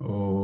Oh,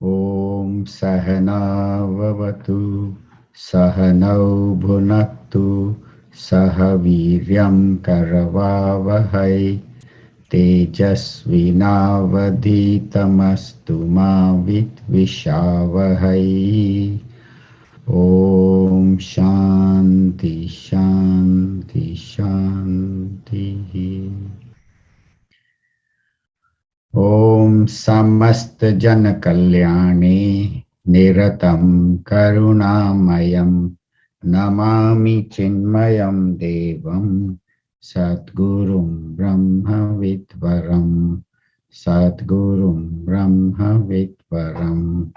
Om Sahana Vavatu Sahanau Bhunaktu Sahaviryam Karavavahai Tejasvinavadhitamastu ma vidvishavahai. Om Shanti Shanti Shanti. Om Samast Jana Kalyani Niratam Karunamayam Namami Chinmayam Devam Satgurum Brahma Vidvaram Satgurum Brahma Vidvaram.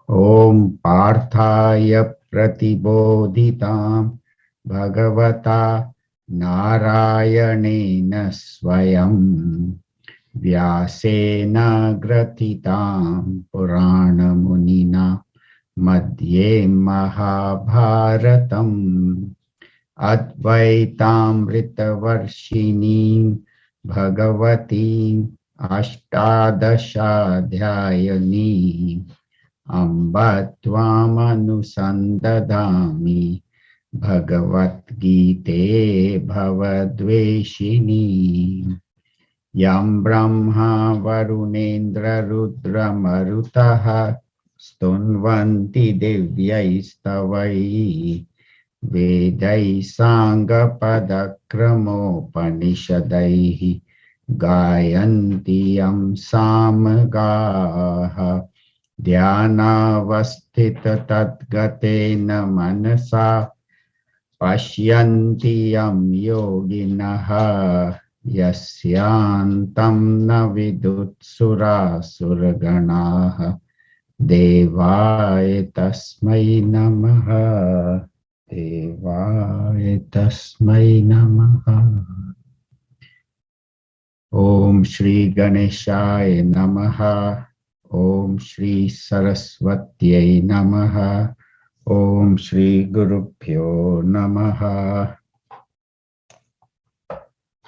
Om Parthaya Pratibodhitam Bhagavata Narayanena Swayam Vyasena Gratitam Purana Munina Madhye Mahabharatam Advaitamrita Varshini Bhagavati Ashtadashadhyayani Amba Tvamanusandadami Bhagavad Gite Bhavadveshini Yam Brahma Varunendra Rudra Marutaha Stunvanti Devyaistavai Vedai Sangha Padakramo Panishadaihi Gayanti Yam Samagaha Dhyanavasthita Tadgatena Manasa Pashyanti Yam Yoginaha Yasyantam na vidutsura surganaha Devaya tasmai namaha Devaya tasmai namaha. Om Shri Ganeshaya namaha. Om Shri Saraswatyai namaha. Om Shri Gurubhyo namaha.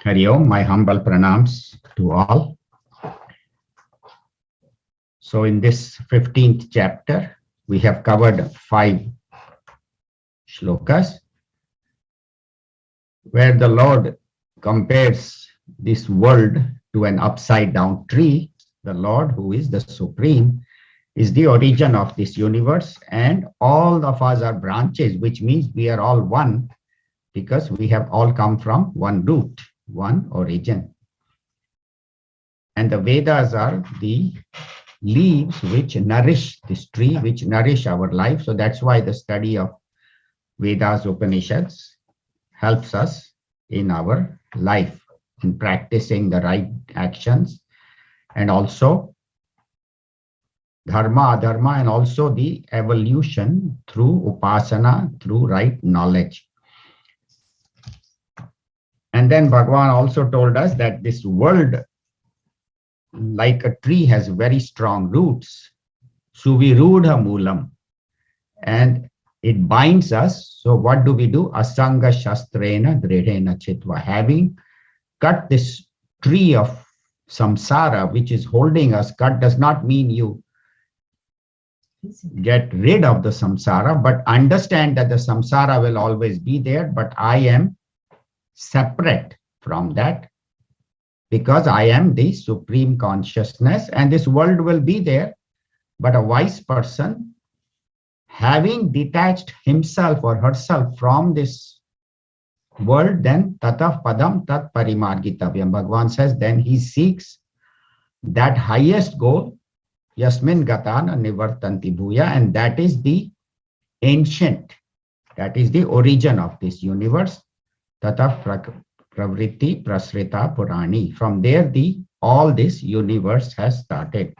Hari Om, my humble pranams to all. So in this 15th chapter, we have covered 5 shlokas where the Lord compares this world to an upside down tree. The Lord, who is the Supreme, is the origin of this universe, and all of us are branches, which means we are all one because we have all come from one root, one origin. And the Vedas are the leaves which nourish this tree, which nourish our life. So that's why the study of Vedas, Upanishads helps us in our life, in practicing the right actions, and also dharma, adharma, and also the evolution through upasana, through right knowledge. And then Bhagavan also told us that this world, like a tree, has very strong roots. Suvirudha moolam. And it binds us. So what do we do? Asanga shastrena dredena chitva. Having cut this tree of samsara, which is holding us, cut does not mean you get rid of the samsara, but understand that the samsara will always be there, but I am separate from that because I am the supreme consciousness, and this world will be there. But a wise person, having detached himself or herself from this world, then tatah padam tat parimargitavyam. Bhagavan says, then he seeks that highest goal, yasmin gatana nivartanti bhuya, and that is the ancient, that is the origin of this universe. Tatah pravritti prasrita purani. From there, the all this universe has started.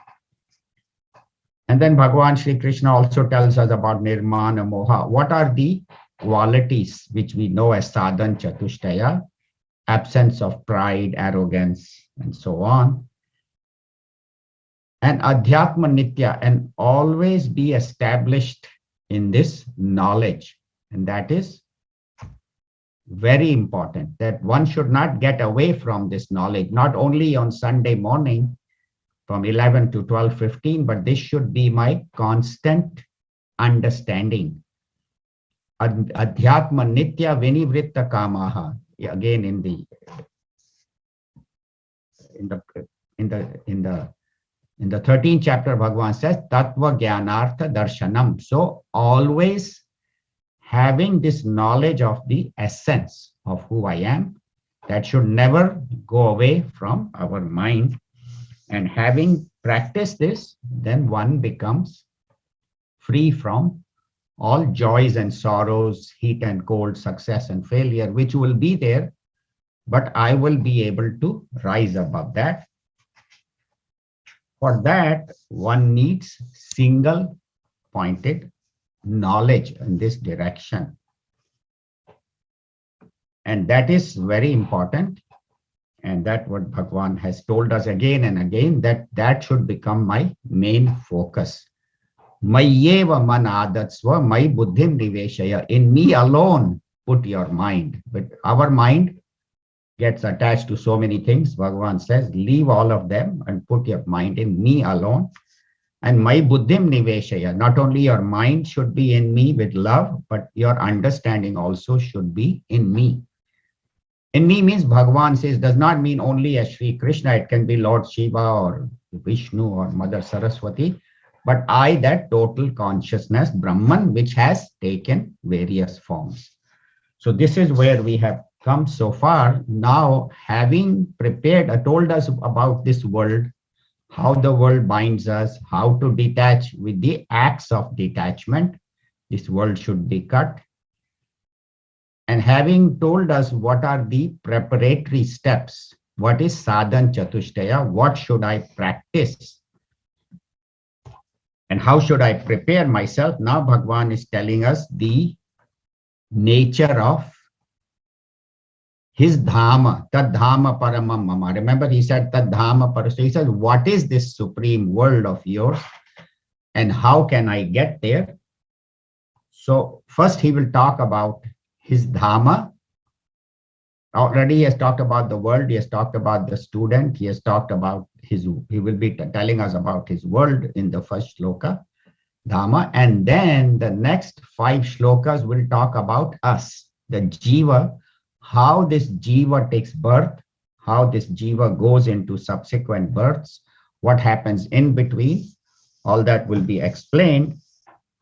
And then Bhagavan Sri Krishna also tells us about Nirmana Moha. What are the qualities which we know as Sadhan Chatushtaya? Absence of pride, arrogance, and so on. And Adhyatma Nitya, and always be established in this knowledge. And that is very important, that one should not get away from this knowledge, not only on Sunday morning from 11 to 12:15, but this should be my constant understanding. Adhyatma Nitya Vinivritta Kamaha. Again in the 13th chapter, Bhagavan says Tattva Jnanartha Darshanam. So always having this knowledge of the essence of who I am, that should never go away from our mind. And having practiced this, then one becomes free from all joys and sorrows, heat and cold, success and failure, which will be there, but I will be able to rise above that. For that, one needs single pointed knowledge in this direction. And that is very important. And that what Bhagavan has told us again and again, that should become my main focus. Mayyeva man adatsva may buddhim niveshaya. In me alone, put your mind. But our mind gets attached to so many things. Bhagavan says, leave all of them and put your mind in me alone. And my buddhim niveshaya. Not only your mind should be in me with love, but your understanding also should be in me. In me means Bhagavan says, does not mean only as Sri Krishna. It can be Lord Shiva or Vishnu or Mother Saraswati. But I, that total consciousness, Brahman, which has taken various forms. So this is where we have come so far. Now, having prepared, told us about this world, how the world binds us, how to detach with the acts of detachment. This world should be cut. And having told us what are the preparatory steps, what is sadhan chatushtaya, what should I practice, and how should I prepare myself? Now Bhagavan is telling us the nature of his dhama, tad dhama paramam mama. Remember he said tad dhama paramam. So he says, what is this supreme world of yours and how can I get there? So first he will talk about his dhamma. Already he has talked about the world, he has talked about the student, he has talked about he will be telling us about his world in the first shloka, dhamma, and then the next 5 shlokas will talk about us, the jiva, how this jiva takes birth, how this jiva goes into subsequent births, what happens in between, all that will be explained.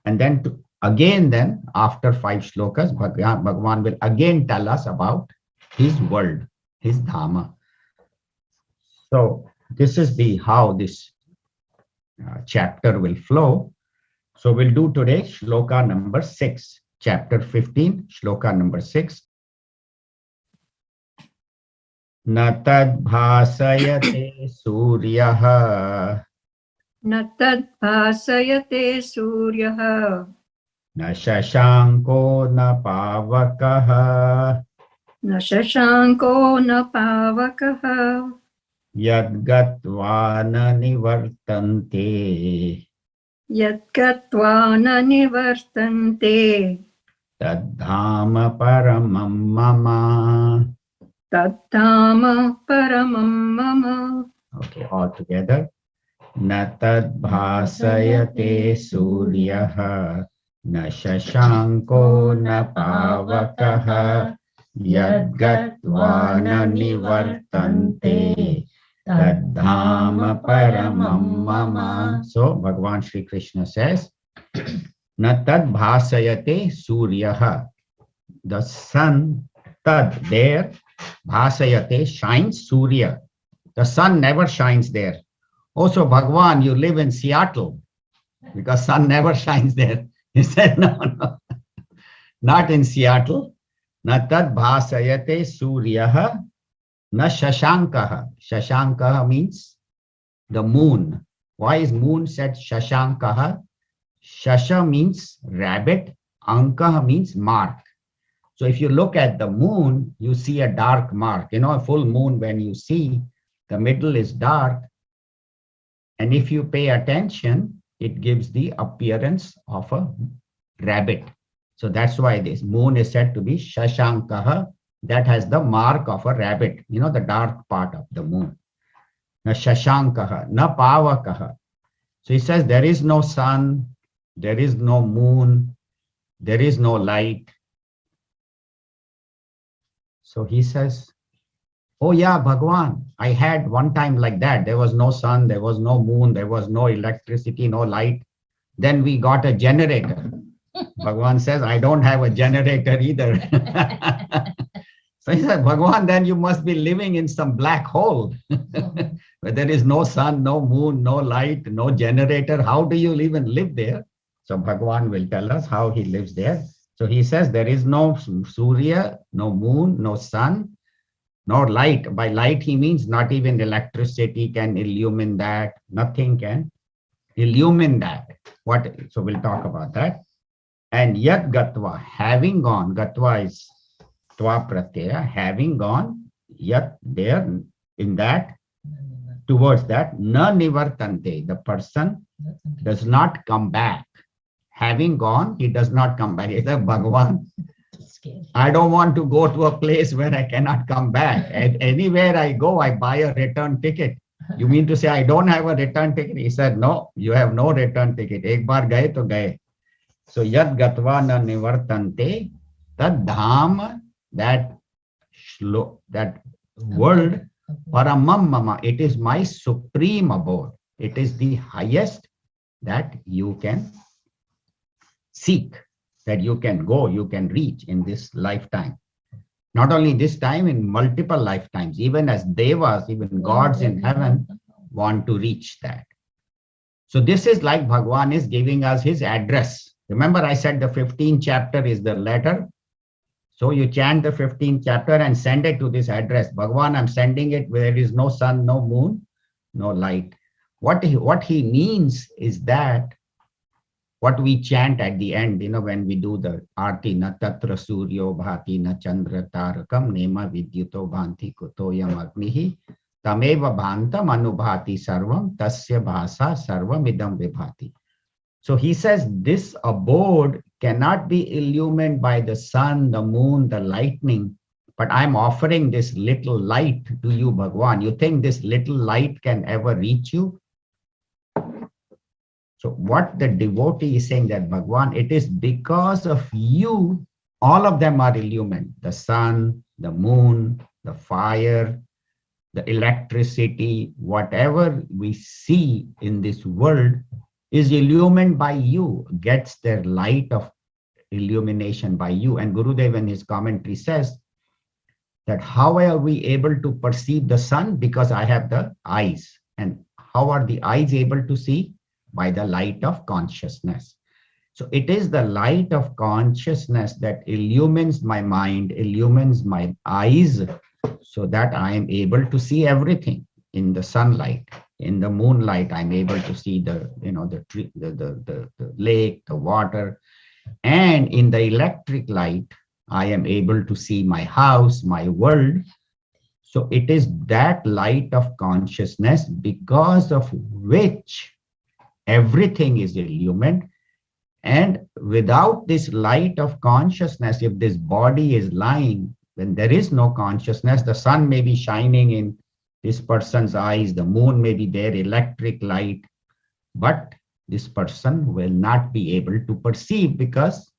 And then again, then after 5 shlokas, Bhagavan will again tell us about his world, his dhamma. So this is how this chapter will flow. So we'll do today shloka number 6, chapter 15, shloka number 6. Na tad bhasayate suryaha. Na tad bhasayate suryaha. Na shashanko na pavakaha. Na shashanko na pavakaha. Yad gatva na nivartante. Yad gatva na nivartante. Tadhama paramam mama. Tattama paramam mama. Okay, all together. Na tad bhasayate suryaha. Na shashanko na pavakaha. Yad gatva na nivartante. Tadhama paramam mama. So Bhagavan Sri Krishna says, Na tad bhasayate suryaha. The sun, tad, there, bhasayate, shines, surya. The sun never shines there. Also, Bhagavan, you live in Seattle because sun never shines there. He said, no, not in Seattle. Na tad bhasayate suryaha. Na shashankaha. Shashankaha means the moon. Why is moon said shashankaha? Shasha means rabbit, ankaha means mark. So if you look at the moon, you see a dark mark. You know, a full moon, when you see, the middle is dark. And if you pay attention, it gives the appearance of a rabbit. So that's why this moon is said to be shashankaha, that has the mark of a rabbit, you know, the dark part of the moon. Na shashankaha, na pavakaha. So he says there is no sun, there is no moon, there is no light. So he says, oh yeah, Bhagwan, I had one time like that. There was no sun, there was no moon, there was no electricity, no light. Then we got a generator. Bhagwan says, I don't have a generator either. So he said, Bhagwan, then you must be living in some black hole where there is no sun, no moon, no light, no generator. How do you even live there? So Bhagwan will tell us how he lives there. So he says there is no Surya, no moon, no sun, no light. By light, he means not even electricity can illumine that. Nothing can illumine that. What? So we'll talk about that. And yat gatva, having gone, gatva is tva pratyaya, having gone, yat there, in that, towards that, na nivartante, the person does not come back. Having gone, he does not come back. He says, Bhagavan, I don't want to go to a place where I cannot come back. And anywhere I go, I buy a return ticket. You mean to say I don't have a return ticket? He said, no, you have no return ticket. Ek baar gaye to gaye. So yad gatva na nivartante, tad dham, that world, paramam mama, it is my supreme abode. It is the highest that you can seek, that you can go, you can reach in this lifetime. Not only this time, in multiple lifetimes, even as devas, even gods in heaven want to reach that. So this is like Bhagwan is giving us his address. Remember I said the 15th chapter is the letter. So you chant the 15th chapter and send it to this address. Bhagwan, I'm sending it where there is no sun, no moon, no light. What he means is that what we chant at the end, you know, when we do the arti, na tatra suryo bhati na chandra tarakam nema vidyuto bhanti kutoyam agnihi tameva bhantam anubhati sarvam tasya bhasa sarvam idam vibhati. So he says this abode cannot be illumined by the sun, the moon, the lightning, but I'm offering this little light to you, Bhagwan. You think this little light can ever reach you? So what the devotee is saying that, Bhagwan, it is because of you, all of them are illumined. The sun, the moon, the fire, the electricity, whatever we see in this world is illumined by you, gets their light of illumination by you. And Gurudev in his commentary says that how are we able to perceive the sun? Because I have the eyes. And how are the eyes able to see? By the light of consciousness. So it is the light of consciousness that illumines my mind, illumines my eyes, so that I am able to see everything. In the sunlight, in the moonlight, I'm able to see the, you know, the tree, the lake, the water. And in the electric light, I am able to see my house, my world. So it is that light of consciousness because of which everything is illumined. And without this light of consciousness, if this body is lying, when there is no consciousness, the sun may be shining in this person's eyes, the moon may be there, electric light, but this person will not be able to perceive because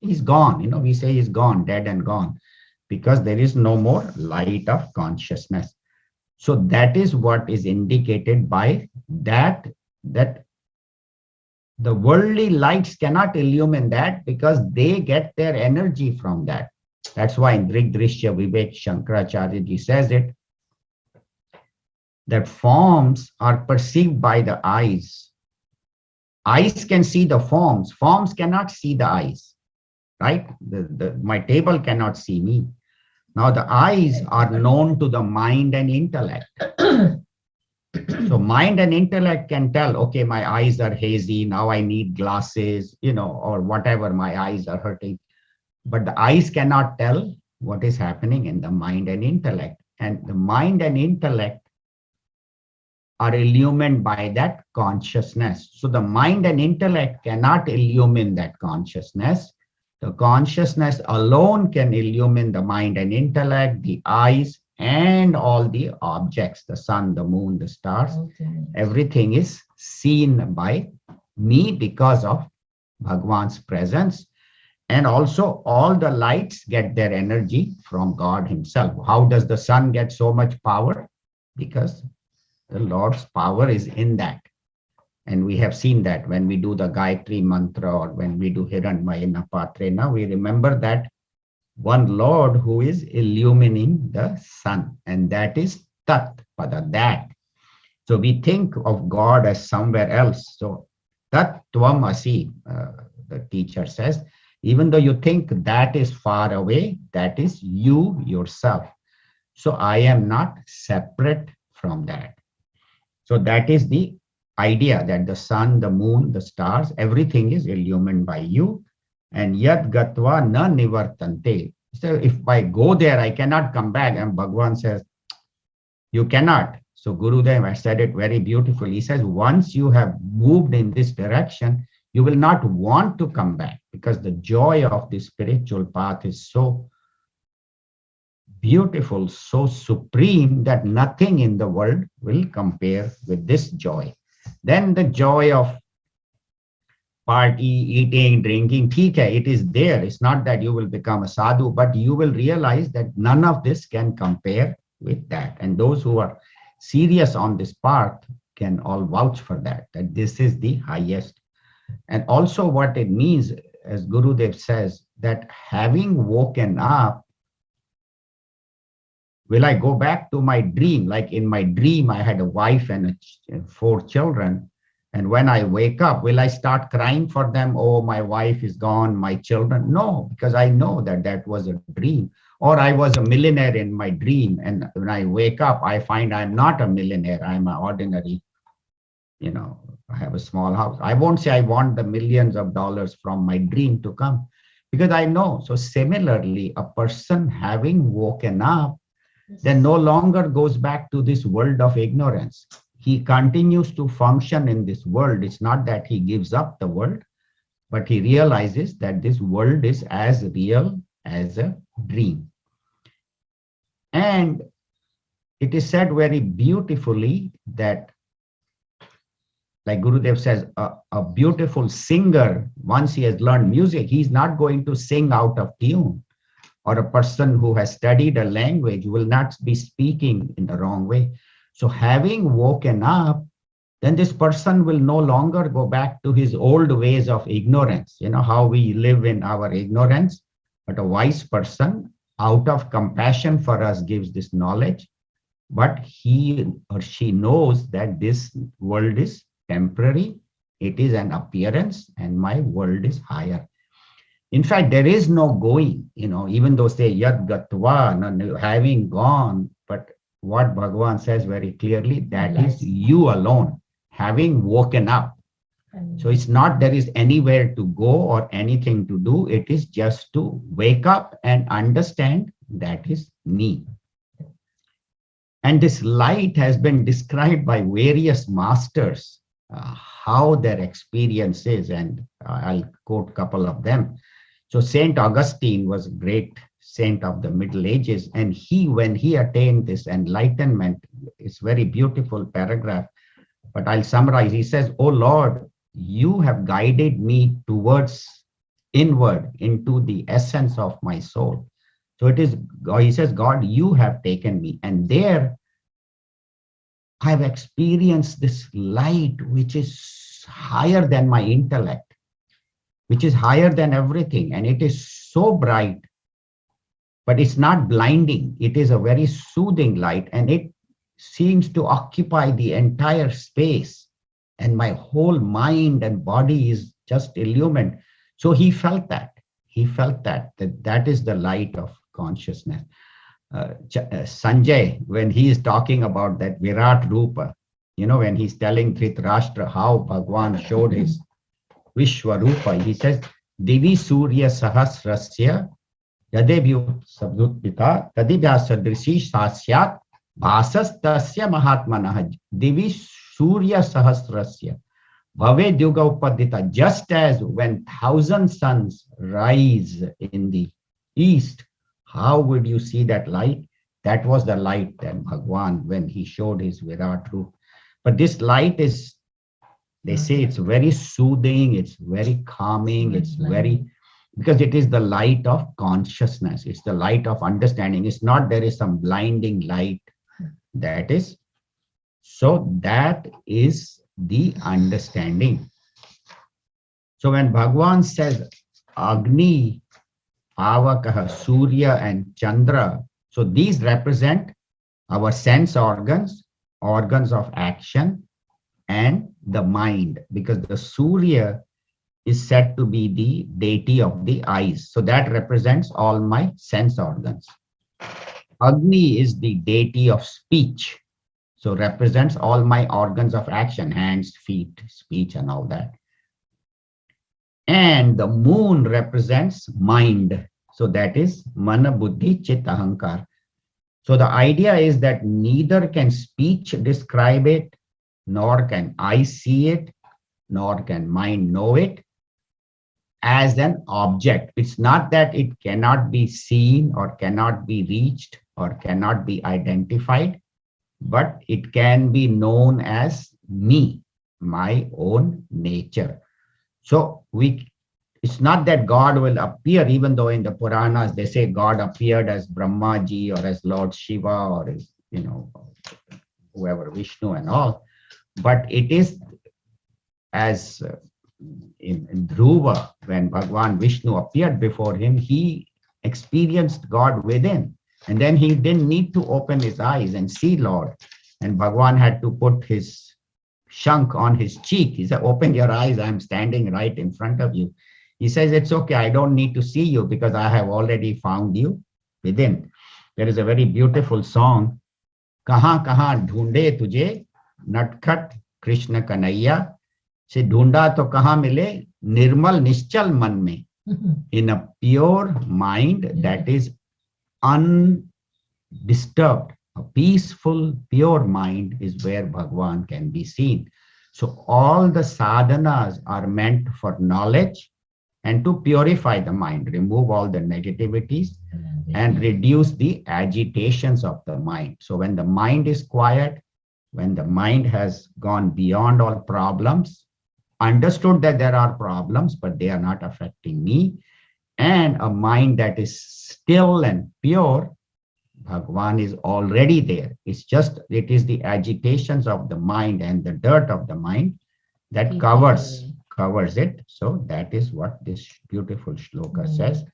he's gone. You know, we say he's gone, dead and gone, because there is no more light of consciousness. So that is what is indicated by that the worldly lights cannot illumine that because they get their energy from that. That's why in Drigdrishya Vivek Shankaracharya ji says it, that forms are perceived by the eyes. Eyes can see the forms. Forms cannot see the eyes, right? My table cannot see me. Now the eyes are known to the mind and intellect. So mind and intellect can tell, okay, my eyes are hazy, now I need glasses, or whatever, my eyes are hurting. But the eyes cannot tell what is happening in the mind and intellect. And the mind and intellect are illumined by that consciousness. So the mind and intellect cannot illumine that consciousness. The consciousness alone can illumine the mind and intellect, the eyes, and all the objects, the sun, the moon, the stars. Everything is seen by me because of Bhagwan's presence. And also all the lights get their energy from God himself. How does the sun get so much power? Because the Lord's power is in that. And we have seen that when we do the Gayatri mantra or when we do Hiranmayana Patrena, we remember that one Lord who is illumining the sun, and that is Tat Pada, that. So we think of God as somewhere else. So Tat Tvam Asi, the teacher says, even though you think that is far away, that is you yourself. So I am not separate from that. So that is the idea, that the sun, the moon, the stars, everything is illumined by you. And yat gatva na nivartante. So if I go there, I cannot come back. And Bhagwan says, you cannot. So Gurudev has said it very beautifully. He says, once you have moved in this direction, you will not want to come back, because the joy of the spiritual path is so beautiful, so supreme, that nothing in the world will compare with this joy. Then the joy of party, eating, drinking, it is there. It's not that you will become a sadhu, but you will realize that none of this can compare with that. And those who are serious on this path can all vouch for that, that this is the highest. And also what it means, as Gurudev says, that having woken up, will I go back to my dream? Like in my dream, I had a wife and 4 children. And when I wake up, will I start crying for them? Oh, my wife is gone, my children. No, because I know that that was a dream. Or I was a millionaire in my dream. And when I wake up, I find I'm not a millionaire. I'm an ordinary, I have a small house. I won't say I want the millions of dollars from my dream to come, because I know. So similarly, a person having woken up, then no longer goes back to this world of ignorance. He continues to function in this world. It's not that he gives up the world, but he realizes that this world is as real as a dream. And it is said very beautifully that, like Gurudev says, a beautiful singer, once he has learned music, he's not going to sing out of tune. Or a person who has studied a language will not be speaking in the wrong way. So having woken up, then this person will no longer go back to his old ways of ignorance, how we live in our ignorance. But a wise person, out of compassion for us, gives this knowledge. But he or she knows that this world is temporary, it is an appearance, and my world is higher. In fact, there is no going, even though say yat gatva, having gone, but what Bhagavan says very clearly, that is you alone, having woken up. So it's not there is anywhere to go or anything to do. It is just to wake up and understand that is me. And this light has been described by various masters, how their experience is, and I'll quote a couple of them. So Saint Augustine was a great saint of the Middle Ages, and when he attained this enlightenment, it's very beautiful paragraph, but I'll summarize. He says, "Oh Lord, you have guided me towards inward into the essence of my soul." So it is, he says, God, you have taken me, and there I've experienced this light which is higher than my intellect, which is higher than everything. And it is so bright, but it's not blinding. It is a very soothing light, and it seems to occupy the entire space. And my whole mind and body is just illumined. So he felt that. He felt that is the light of consciousness. Sanjay, when he is talking about that Virat Rupa, when he's telling Dhritarashtra how Bhagwan showed his Vishwarupa, he says, Divi Surya Sahasrasya Yadebhyut Sabdutpita Tadibhya Sadrishi Sasyat Bhasas Tasya Mahatmanah Divi Surya Sahasrasya Bhave Yuga Upadita. Just as when 1,000 suns rise in the east, how would you see that light? That was the light that Bhagwan, when he showed his Virat Roop. But this light is, they say it's very soothing, it's very calming, it's very, because it is the light of consciousness, it's the light of understanding. It's not there is some blinding light that is. So that is the understanding. So when Bhagwan says Agni, Pavakaha, Surya and Chandra, so these represent our sense organs, organs of action, and the mind, because the Surya is said to be the deity of the eyes. So that represents all my sense organs. Agni is the deity of speech. So represents all my organs of action, hands, feet, speech, and all that. And the moon represents mind. So that is Mana Buddhi Chit Ahankar. So the idea is that neither can speech describe it, nor can I see it, nor can mind know it as an object. It's not that it cannot be seen or cannot be reached or cannot be identified, but it can be known as me, my own nature. So it's not that God will appear, even though in the Puranas they say God appeared as Brahmaji or as Lord Shiva or as, whoever, Vishnu and all. But it is as in Dhruva, when Bhagwan Vishnu appeared before him, he experienced God within. And then he didn't need to open his eyes and see Lord. And Bhagwan had to put his shank on his cheek. He said, open your eyes, I'm standing right in front of you. He says, it's okay, I don't need to see you because I have already found you within. There is a very beautiful song, Kahan kahan dhoonde tujhe, Natkhat Krishna Kanaiya. Se dhoonda to kahan mile, Nirmal Nischal man mein. In a pure mind that is undisturbed, a peaceful, pure mind is where Bhagwan can be seen. So all the sadhanas are meant for knowledge and to purify the mind, remove all the negativities and reduce the agitations of the mind. So when the mind is quiet, when the mind has gone beyond all problems, understood that there are problems, but they are not affecting me, and a mind that is still and pure, Bhagwan is already there. It is the agitations of the mind and the dirt of the mind that covers it. So that is what this beautiful shloka says.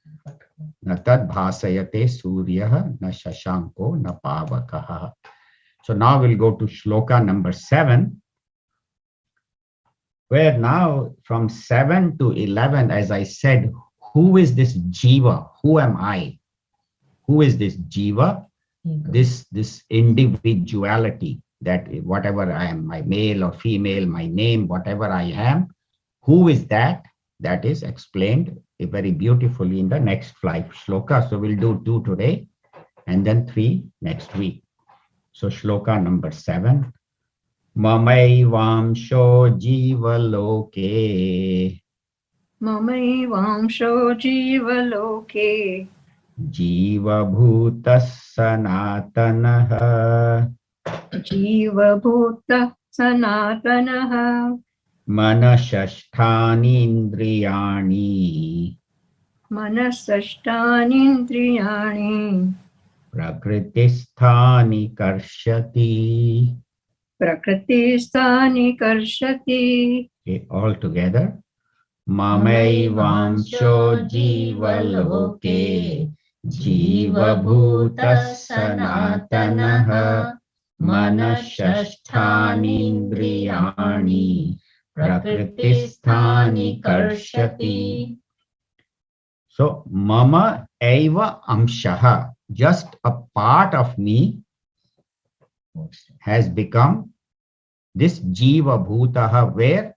Na tad bhasayate suryaha na shashanko na pavakaha. So now we'll go to shloka number 7, where now from 7 to 11, as I said, who is this jiva? Who am I? Who is this jiva? This individuality, that whatever I am, my male or female, my name, whatever I am, who is that? That is explained very beautifully in the next 5 shlokas. So we'll do 2 today and then 3 next week. So shloka number 7. Mamaivamsho jiva loke. Mamaivamsho jiva loke. Jiva bhutas sanatanaha. Jiva bhuta sanatanaha. Manashasthani indriyani. Manasashtani indriyani. Prakritisthani karshati. Prakritisthani karshati. Okay, all together. Mamaivamsho jiva loke. Jiva bhutas sanatanaha. Manashasthani indriyani. Prakritisthani karshati. So, mama eva amshaha. just a part of me has become this Jiva Bhutaha, where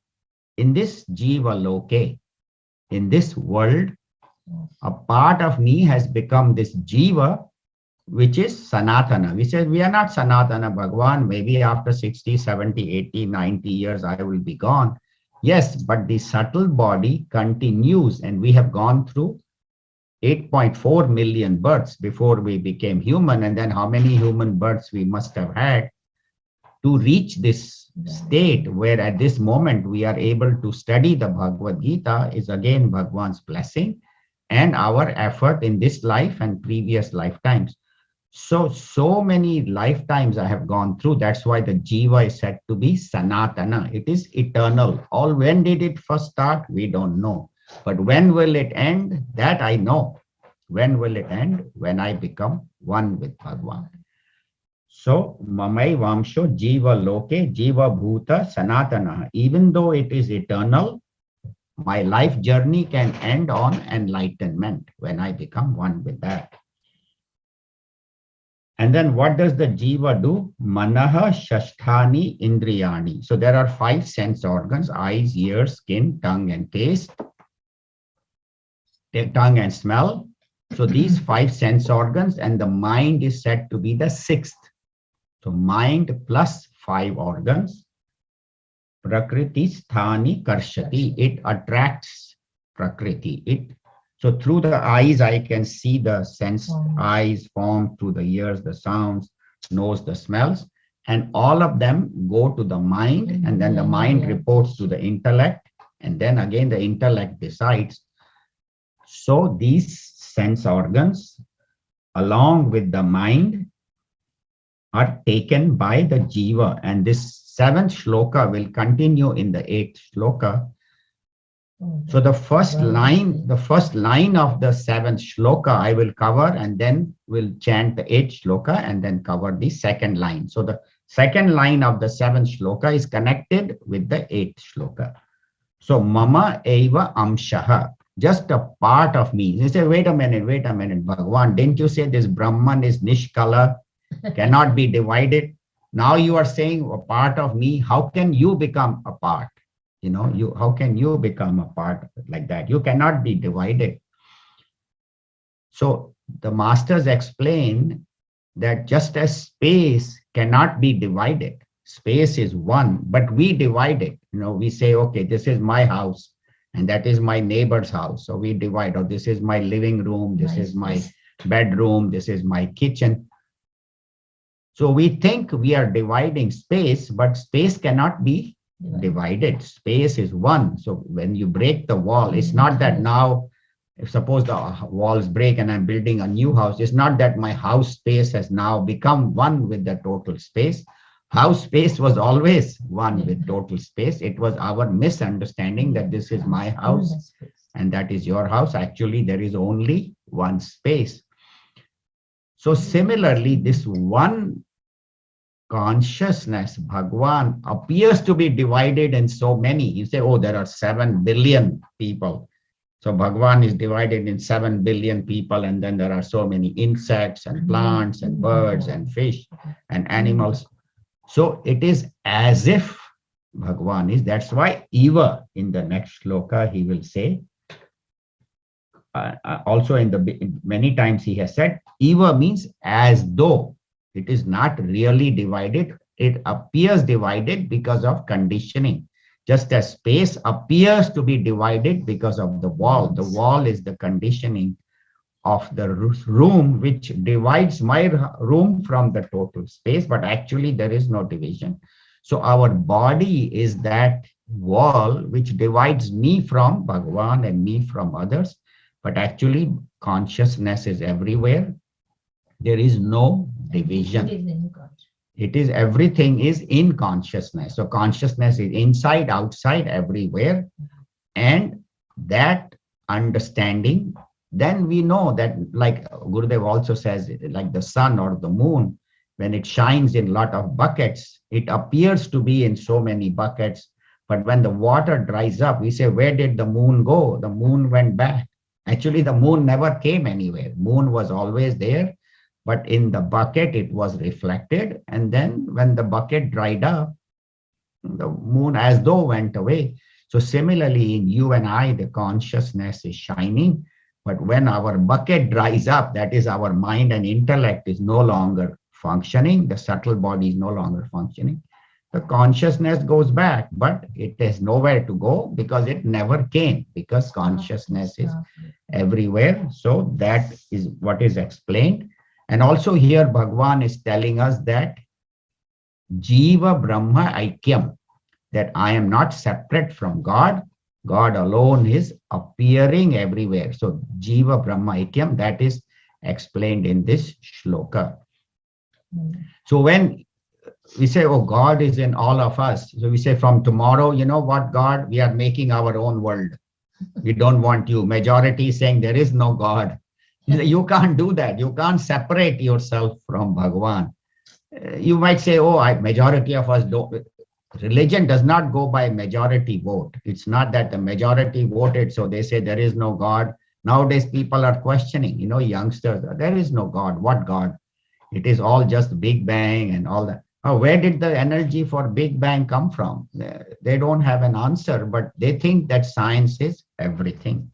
in this Jiva Loke, in this world, a part of me has become this Jiva, which is Sanatana. We say we are not Sanatana Bhagwan. Maybe after 60, 70, 80, 90 years, I will be gone. Yes, but the subtle body continues, and we have gone through 8.4 million births before we became human. And then how many human births we must have had to reach this state where at this moment we are able to study the Bhagavad Gita is again Bhagwan's blessing and our effort in this life and previous lifetimes. So many lifetimes I have gone through. That's why the Jiva is said to be Sanatana. It is eternal. All when did it first start? We don't know. But when will it end? That I know. When will it end? When I become one with Bhagwan. So, Mamai Vamsho Jiva Loke Jiva Bhuta Sanatana. Even though it is eternal, my life journey can end on enlightenment when I become one with that. And then what does the Jiva do? Manaha Ch15 Indriyani. So there are 5 sense organs: eyes, ears, skin, tongue, and taste, tongue and smell. So these 5 sense organs, and the mind is said to be the 6th. So mind plus 5 organs. Prakriti sthani karshati. It attracts Prakriti. So through the eyes, I can see the sense, eyes form, through the ears, the sounds, nose, the smells, and all of them go to the mind, and then the mind reports to the intellect, and then again the intellect decides. So these sense organs, along with the mind, are taken by the Jiva, and this 7th shloka will continue in the 8th shloka. So the first line of the 7th shloka I will cover, and then we'll chant the 8th shloka and then cover the 2nd line. So the 2nd line of the 7th shloka is connected with the 8th shloka. So Mama Eva Amshaha, just a part of me. You say, wait a minute, Bhagavan, didn't you say this Brahman is Nishkala, cannot be divided? Now you are saying a part of me. How can you become a part? How can you become a part like that? You cannot be divided. So the masters explain that just as space cannot be divided, space is one, but we divide it. We say, okay, this is my house and that is my neighbor's house. So we divide, or this is my living room, this is my bedroom, this is my kitchen. So we think we are dividing space, but space cannot be divided. Space is one. So when you break the wall, it's not that now, if suppose the walls break and I'm building a new house, it's not that my house space has now become one with the total space. House space was always one with total space. It was our misunderstanding that this is my house and that is your house. Actually, there is only one space. So similarly, this one consciousness, Bhagwan, appears to be divided in so many. You say, oh, there are 7 billion people. So Bhagwan is divided in 7 billion people, and then there are so many insects and plants and birds and fish and animals. So it is as if Bhagwan is, that's why Eva in the next shloka he will say, also many times he has said, Eva means as though. It is not really divided. It appears divided because of conditioning. Just as space appears to be divided because of the wall. The wall is the conditioning of the room, which divides my room from the total space, but actually there is no division. So our body is that wall which divides me from Bhagavan and me from others, but actually consciousness is everywhere. There is no division. It is everything is in consciousness. So consciousness is inside, outside, everywhere. And that understanding, then we know that, like Gurudev also says, like the sun or the moon, when it shines in a lot of buckets, it appears to be in so many buckets. But when the water dries up, we say, where did the moon go? The moon went back. Actually, the moon never came anywhere. Moon was always there. but in the bucket it was reflected. And then when the bucket dried up, the moon as though went away. So similarly, in you and I, the consciousness is shining. But when our bucket dries up, that is our mind and intellect is no longer functioning, the subtle body is no longer functioning. The consciousness goes back, but it has nowhere to go because it never came, because consciousness is everywhere. So that is what is explained. And also here Bhagwan is telling us that Jiva Brahma Aikyam, that I am not separate from God. God alone is appearing everywhere. So Jiva Brahma Aikyam, that is explained in this shloka. So when we say, oh, God is in all of us. So we say from tomorrow, you know what, God, we are making our own world. We don't want you. Majority is saying there is no God. You can't do that. You can't separate yourself from Bhagwan. You might say, oh, majority of us don't. Religion does not go by majority vote. It's not that the majority voted, so they say there is no God. Nowadays, people are questioning, youngsters, there is no God. What God? It is all just Big Bang and all that. Oh, where did the energy for Big Bang come from? They don't have an answer, but they think that science is everything.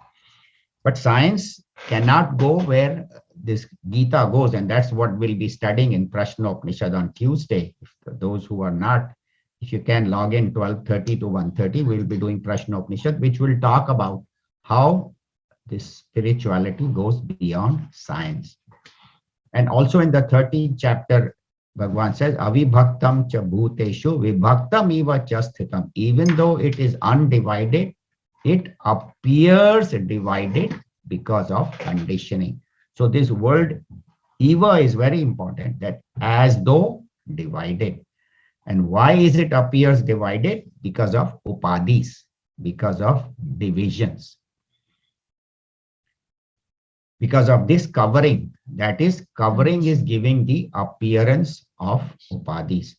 But science cannot go where this Gita goes, and that's what we'll be studying in Prashnopanishad on Tuesday. If those who are not, if you can log in 12:30 to 1:30, we'll be doing Prashnopanishad, which will talk about how this spirituality goes beyond science. And also in the 13th chapter, Bhagavan says, Avibhaktam cha bhuteshu vibhaktam iva cha sthitam. Even though it is undivided, it appears divided because of conditioning. So this word eva is very important, that as though divided. And why is it appears divided? Because of upadhis, because of divisions. Because of this covering, that is, covering is giving the appearance of upadhis.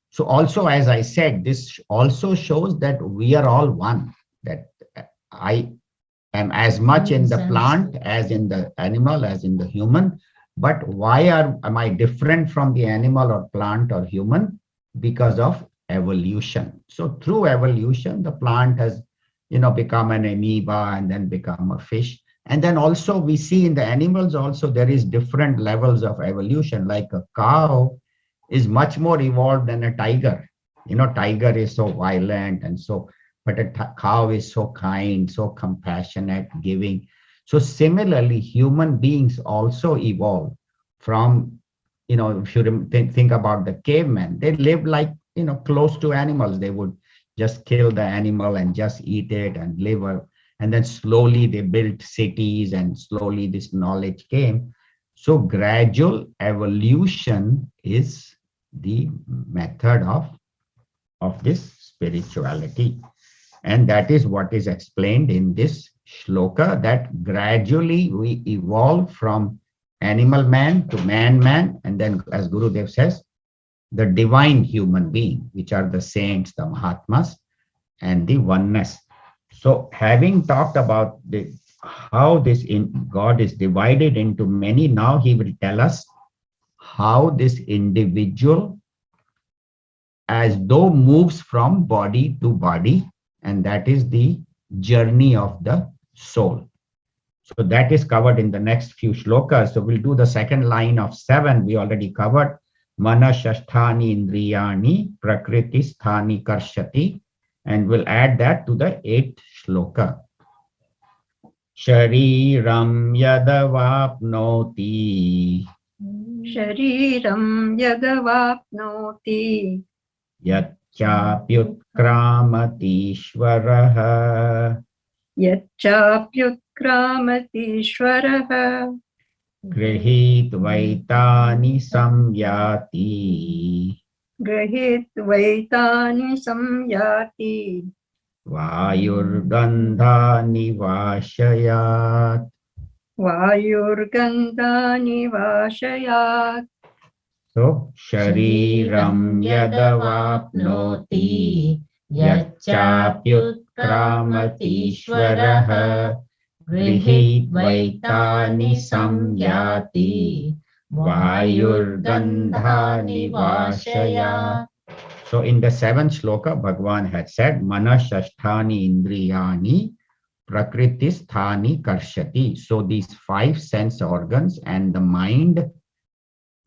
So also, as I said, this also shows that we are all one, that I am as much in the plant as in the animal, as in the human. But why am I different from the animal or plant or human? Because of evolution. So through evolution, the plant has, become an amoeba and then become a fish. And then also we see in the animals also there is different levels of evolution. Like a cow is much more evolved than a tiger. Tiger is so violent and so, but a cow is so kind, so compassionate, giving. So similarly, human beings also evolve from, if you think about the cavemen, they lived like, close to animals. They would just kill the animal and just eat it and live. And then slowly they built cities and slowly this knowledge came. So gradual evolution is the method of this spirituality. And that is what is explained in this shloka, that gradually we evolve from animal man to man, and then as Gurudev says, the divine human being, which are the saints, the Mahatmas, and the oneness. So having talked about how this God is divided into many, now he will tell us how this individual as though moves from body to body, and that is the journey of the soul. So that is covered in the next few shlokas. So we'll do the second line of 7. We already covered. Mana shashthani indriyani prakriti sthani karshati. And we'll add that to the 8th shloka. Shariram yadavapnoti. Shariram yadavapnoti. Yachapyutkramati Yachapyutkramatishvaraha. Grihitvaitani samyati. Grahitvaitani samyati. Vayurgandhani vashayat. Vayurgandhani vashayat. So, shariram yadavapnoti yachapyutkramatishvaraha grihitvaitani samyati Vayurgandha Nivashaya. So in the seventh shloka, Bhagavan had said, Mana Shasthani Indriyani Prakriti Sthani Karshati. So these five sense organs and the mind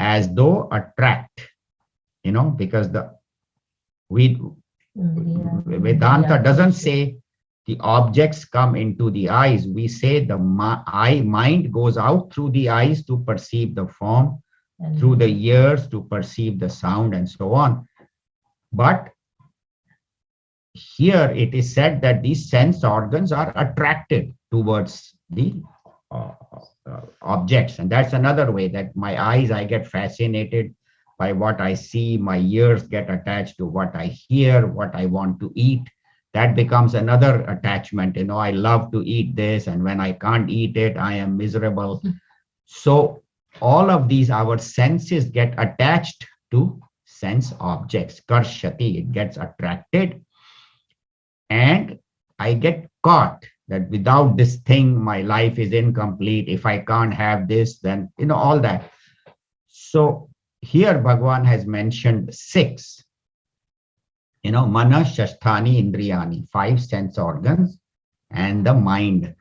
as though attract, because we Vedanta doesn't say the objects come into the eyes. We say the mind goes out through the eyes to perceive the form, through the ears to perceive the sound, and so on. But here it is said that these sense organs are attracted towards the objects. And that's another way that my eyes, I get fascinated by what I see, my ears get attached to what I hear, what I want to eat. That becomes another attachment. I love to eat this, and when I can't eat it, I am miserable. So all of these, our senses get attached to sense objects. Karshati, it gets attracted, and I get caught that without this thing, my life is incomplete. If I can't have this, then, all that. So here Bhagavan has mentioned six, Mana, Shasthani, Indriyani, five sense organs, and the mind.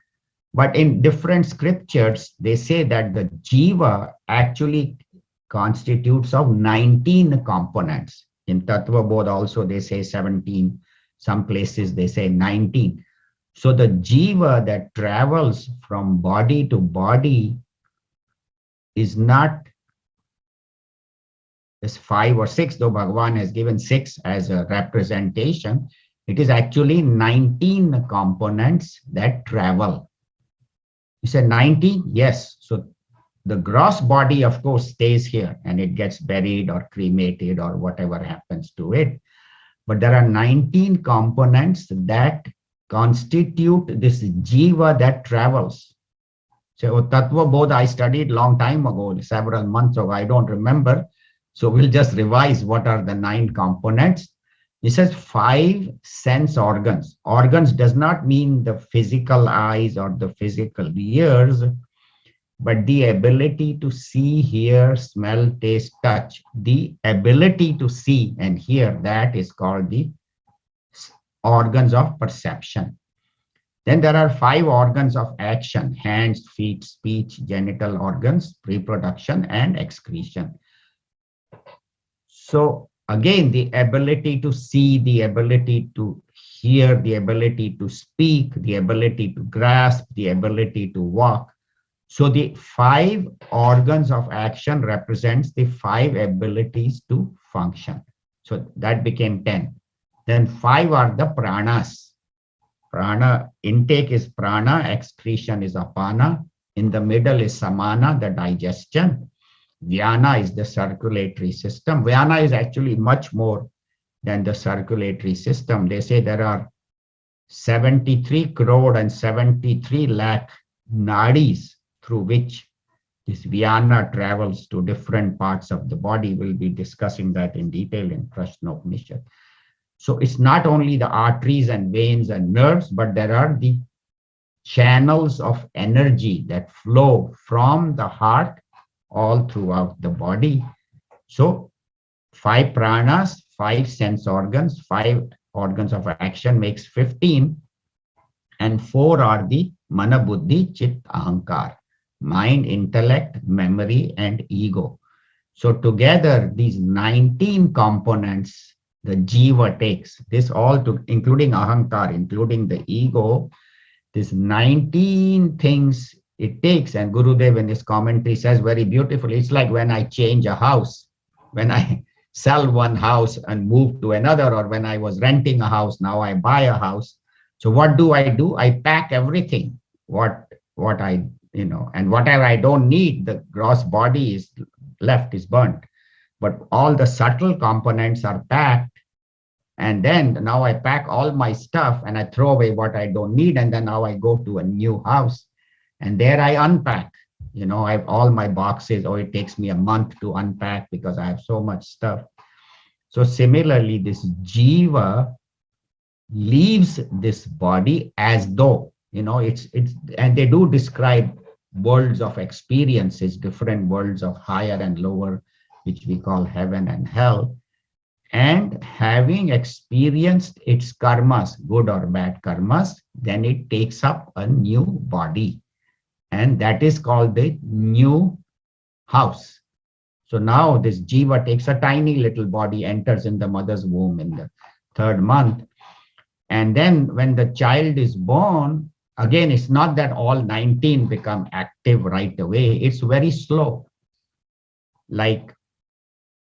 But in different scriptures, they say that the jiva actually constitutes of 19 components. In Tattva Bodh also they say 17. Some places they say 19. So the jiva that travels from body to body is not as 5 or 6, though Bhagavan has given 6 as a representation. It is actually 19 components that travel. You said 19? Yes. So the gross body, of course, stays here and it gets buried or cremated or whatever happens to it. But there are 19 components that constitute this jiva that travels. So Tattva Bodh I studied long time ago, several months ago, I don't remember. So we'll just revise what are the 9 components. It says 5 sense organs. Organs does not mean the physical eyes or the physical ears, but the ability to see, hear, smell, taste, touch. The ability to see and hear, that is called the organs of perception. Then there are 5 organs of action: hands, feet, speech, genital organs, reproduction, and excretion. So again, the ability to see, the ability to hear, the ability to speak, the ability to grasp, the ability to walk. So the 5 organs of action represents the 5 abilities to function. So that became 10. Then 5 are the pranas. Prana intake is prana, excretion is apana. In the middle is samana, the digestion. Vyana is the circulatory system. Vyana is actually much more than the circulatory system. They say there are 73 crore and 73 lakh nadis through which this Vyana travels to different parts of the body. We'll be discussing that in detail in Prashna Upanishad. So it's not only the arteries and veins and nerves, but there are the channels of energy that flow from the heart all throughout the body. So 5 pranas, 5 sense organs, 5 organs of action makes 15, and 4 are the mana, buddhi, chit, ahankar, mind, intellect, memory, and ego. So together, these 19 components the jiva takes, this all to including ahankar, including the ego, this 19 things it takes. And Gurudev in his commentary says very beautifully, it's like when I change a house, when I sell one house and move to another, or when I was renting a house, now I buy a house. So what do? I pack everything, what I, and whatever I don't need, the gross body is left, is burnt. But all the subtle components are packed. And then now I pack all my stuff and I throw away what I don't need. And then now I go to a new house and there I unpack. I have all my boxes, or it takes me a month to unpack because I have so much stuff. So similarly, this jiva leaves this body as though, it's, and they do describe worlds of experiences, different worlds of higher and lower, which we call heaven and hell. And having experienced its karmas, good or bad karmas, then it takes up a new body. And that is called the new house. So now this jiva takes a tiny little body, enters in the mother's womb in the third month. And then when the child is born, again, it's not that all 19 become active right away. It's very slow. Like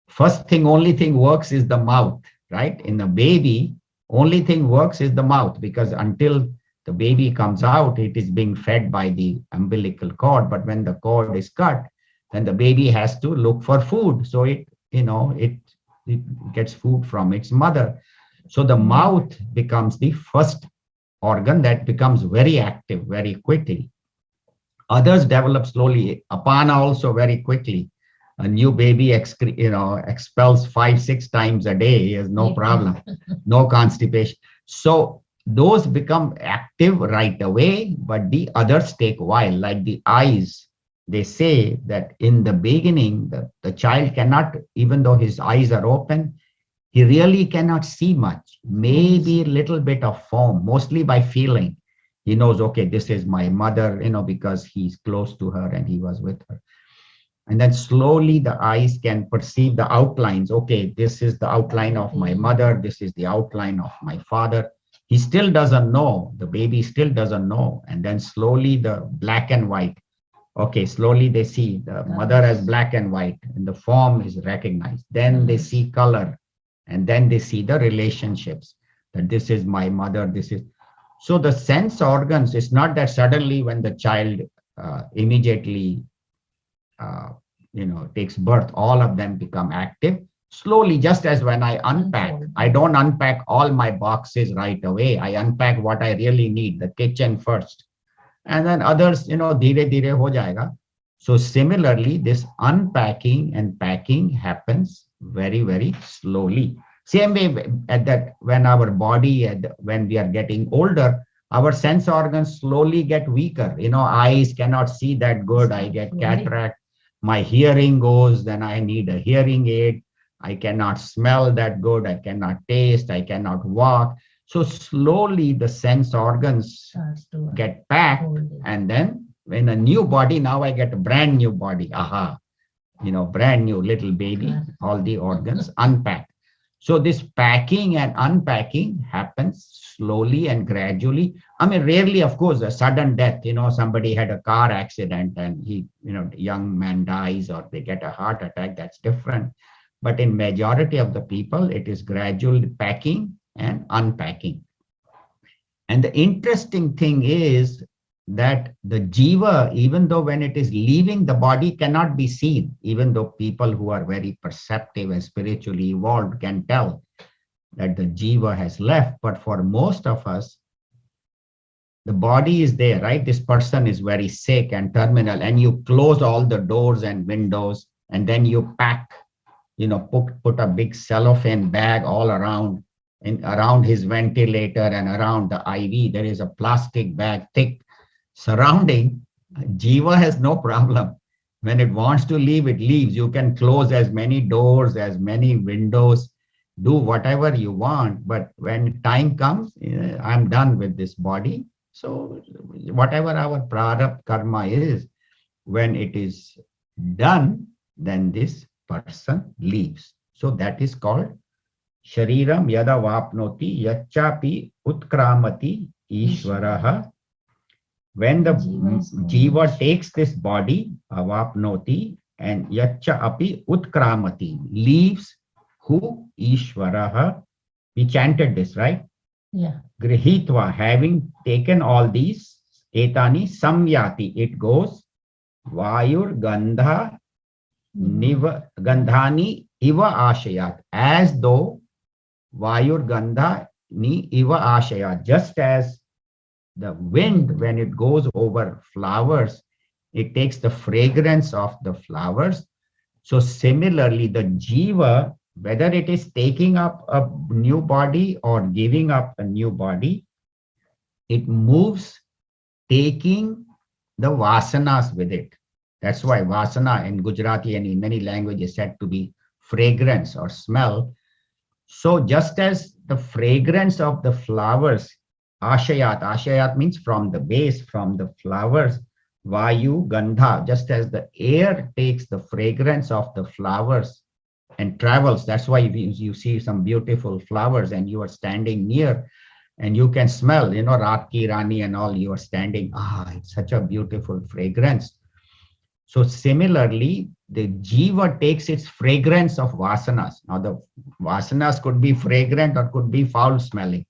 first thing, only thing works is the mouth, right? In the baby, only thing works is the mouth, because until the baby comes out, it is being fed by the umbilical cord. But when the cord is cut, then the baby has to look for food. So it gets food from its mother. So the mouth becomes the first organ that becomes very active very quickly. Others develop slowly. Apana also very quickly. A new baby expels 5-6 times a day. He has no problem, no constipation. So those become active right away, but the others take a while. Like the eyes, they say that in the beginning, the child cannot, even though his eyes are open, he really cannot see much, maybe a little bit of foam, mostly by feeling. He knows, okay, this is my mother, because he's close to her and he was with her. And then slowly the eyes can perceive the outlines. Okay, this is the outline of my mother. This is the outline of my father. He still doesn't know. The baby still doesn't know. And then slowly the black and white. Okay, slowly they see the mother as black and white and the form is recognized. Then they see color. And then they see the relationships, that this is my mother, this is. So the sense organs, it's not that suddenly when the child immediately, takes birth, all of them become active. Slowly, just as when I unpack, I don't unpack all my boxes right away. I unpack what I really need, the kitchen first. And then others, dhire dhire ho jayega. So similarly, this unpacking and packing happens very, very slowly. Same way at that when our body, when we are getting older, our sense organs slowly get weaker. Eyes cannot see that good. I get cataract. My hearing goes, then I need a hearing aid. I cannot smell that good. I cannot taste. I cannot walk. So slowly the sense organs get packed, and then in a new body, now I get a brand new body. Aha, brand new little baby, all the organs unpacked. So this packing and unpacking happens slowly and gradually. I mean, rarely, of course, a sudden death, somebody had a car accident and young man dies or they get a heart attack, that's different. But in majority of the people, it is gradual packing and unpacking. And the interesting thing is that the jiva, even though when it is leaving the body, cannot be seen, even though people who are very perceptive and spiritually evolved can tell that the jiva has left. But for most of us, the body is there, right? This person is very sick and terminal, and you close all the doors and windows, and then you pack, put a big cellophane bag all around. And around his ventilator and around the IV, there is a plastic bag, thick surrounding. Jiva has no problem. When it wants to leave, it leaves. You can close as many doors, as many windows, do whatever you want. But when time comes, I'm done with this body. So whatever our prarabdha karma is, when it is done, then this person leaves. So that is called Shariram yada vapnoti yachapi utkramati ishvaraha. When the jiva takes this body, avapnoti, and yacha api utkramati, leaves who? Ishvaraha. We chanted this, right? Yeah. Grihitva, having taken all these, etani samyati, it goes, vayur gandha niva gandhani iva ashayat, as though Vayur Gandha ni iva ashaya, just as the wind, when it goes over flowers, it takes the fragrance of the flowers. So similarly, the jiva, whether it is taking up a new body or giving up a new body, it moves, taking the vasanas with it. That's why vasana in Gujarati and in many languages said to be fragrance or smell. So just as the fragrance of the flowers, ashayat means from the base, from the flowers, vayu, gandha, just as the air takes the fragrance of the flowers and travels. That's why you see some beautiful flowers and you are standing near and you can smell, Raat Ki Rani and all, you are standing, it's such a beautiful fragrance. So similarly, the jiva takes its fragrance of vasanas. Now the vasanas could be fragrant or could be foul smelling.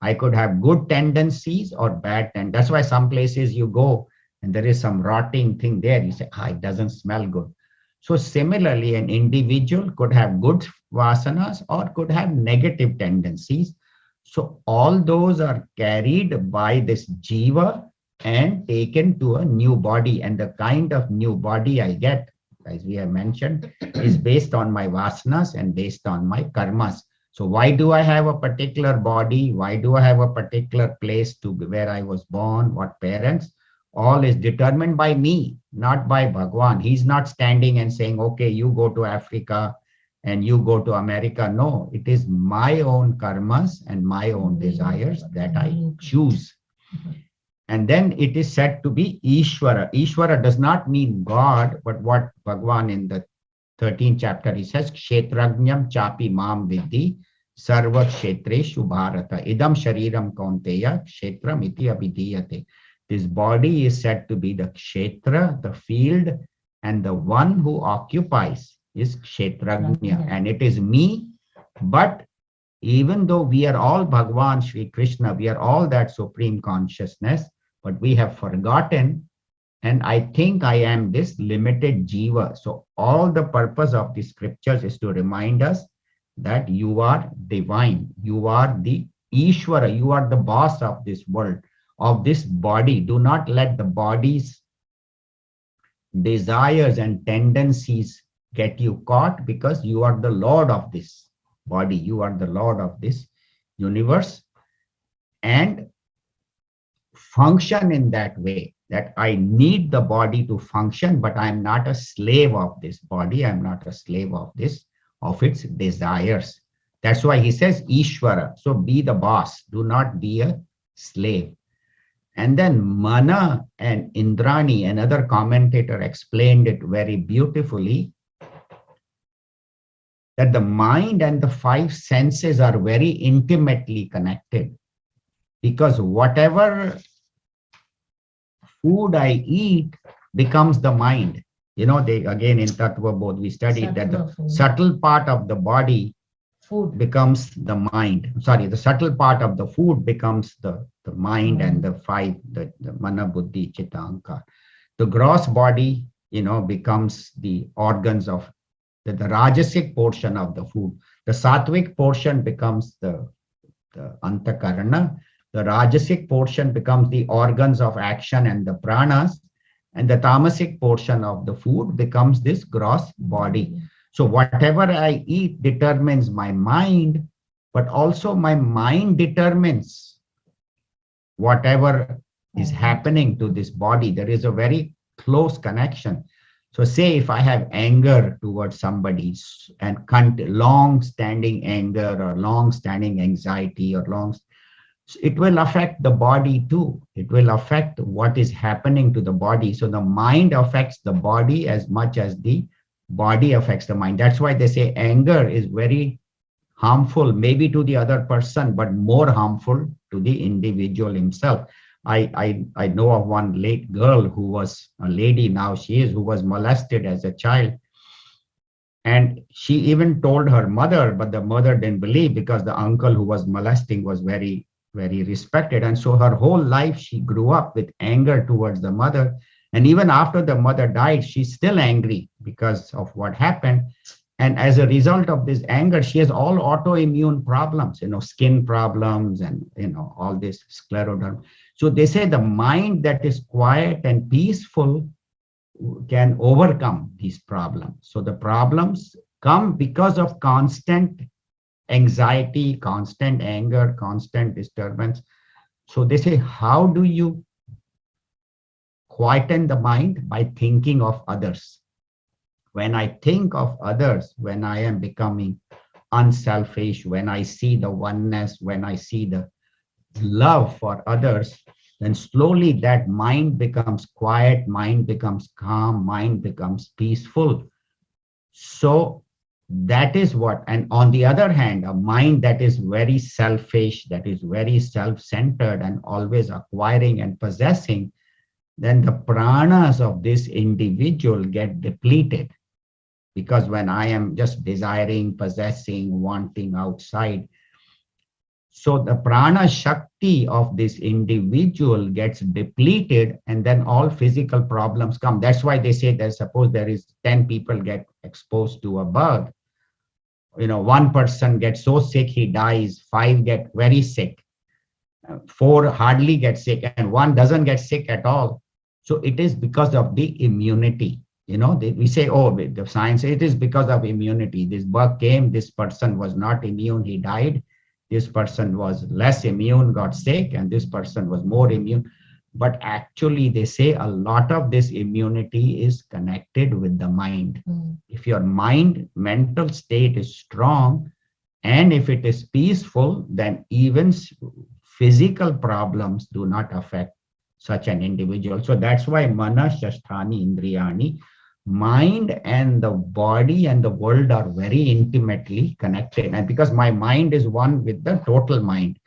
I could have good tendencies or bad tendencies. That's why some places you go and there is some rotting thing there. You say, it doesn't smell good. So similarly, an individual could have good vasanas or could have negative tendencies. So all those are carried by this jiva and taken to a new body. And the kind of new body I get, as we have mentioned, is based on my vasanas and based on my karmas. So why do I have a particular body? Why do I have a particular place to be where I was born? What parents? All is determined by me, not by Bhagwan. He's not standing and saying, okay, you go to Africa and you go to America. No, it is my own karmas and my own desires that I choose. And then it is said to be Ishvara. Ishvara does not mean God, but what Bhagwan in the 13th chapter, he says, Kshetrajnam chapi mam vidhi sarva kshetreshu bharata idam shariram kaunteya kshetram iti abhidhiyate. This body is said to be the kshetra, the field, and the one who occupies is Kshetrajna. And it is me, but even though we are all Bhagwan Sri Krishna, we are all that supreme consciousness, but we have forgotten, and I think I am this limited jiva. So all the purpose of the scriptures is to remind us that you are divine, you are the Ishvara, you are the boss of this world, of this body. Do not let the body's desires and tendencies get you caught, because you are the Lord of this body, you are the Lord of this universe, and function in that way, that I need the body to function, but I'm not a slave of this body, I'm not a slave of its desires. That's why he says Ishvara. So be the boss, do not be a slave. And then Mana and Indrani, another commentator, explained it very beautifully, that the mind and the five senses are very intimately connected, because whatever food I eat becomes the mind. They again in Tattva Bodh we studied that the subtle part of the body food becomes the mind. Sorry, the subtle part of the food becomes the mind and the five, the Mana, Buddhi, Chitta, Ahankar. The gross body, becomes the organs of the Rajasic portion of the food. The Sattvic portion becomes the Antakarana. The Rajasic portion becomes the organs of action and the pranas. And the Tamasic portion of the food becomes this gross body. So whatever I eat determines my mind, but also my mind determines whatever is happening to this body. There is a very close connection. So say if I have anger towards somebody and long-standing anger or long-standing anxiety or it will affect the body too. It will affect what is happening to the body. So the mind affects the body as much as the body affects the mind. That's why they say anger is very harmful, maybe to the other person, but more harmful to the individual himself. I know of one late girl who was a lady now, who was molested as a child. And she even told her mother, but the mother didn't believe, because the uncle who was molesting was very, very respected. And so her whole life, she grew up with anger towards the mother. And even after the mother died, she's still angry because of what happened. And as a result of this anger, she has all autoimmune problems, skin problems and, all this scleroderma. So they say the mind that is quiet and peaceful can overcome these problems. So the problems come because of constant anxiety, constant anger, constant disturbance. So they say, how do you quieten the mind by thinking of others. When I think of others, when I am becoming unselfish, when I see the oneness, when I see the love for others, then slowly that mind becomes quiet, mind becomes calm, mind becomes peaceful. So that is what, and on the other hand, a mind that is very selfish, that is very self-centered and always acquiring and possessing, then the pranas of this individual get depleted. Because when I am just desiring, possessing, wanting outside, so the prana shakti of this individual gets depleted, and then all physical problems come. That's why they say that suppose there is 10 people get exposed to a bug, one person gets so sick he dies, five get very sick, four hardly get sick, and one doesn't get sick at all. So it is because of the immunity. We say, oh, the science, it is because of immunity. This bug came, this person was not immune, he died. This person was less immune, got sick, and this person was more immune. But actually, they say a lot of this immunity is connected with the mind. If your mind, mental state is strong, and if it is peaceful, then even physical problems do not affect such an individual. So that's why mana, shasthani, indriyani, mind and the body and the world are very intimately connected. And because my mind is one with the total mind,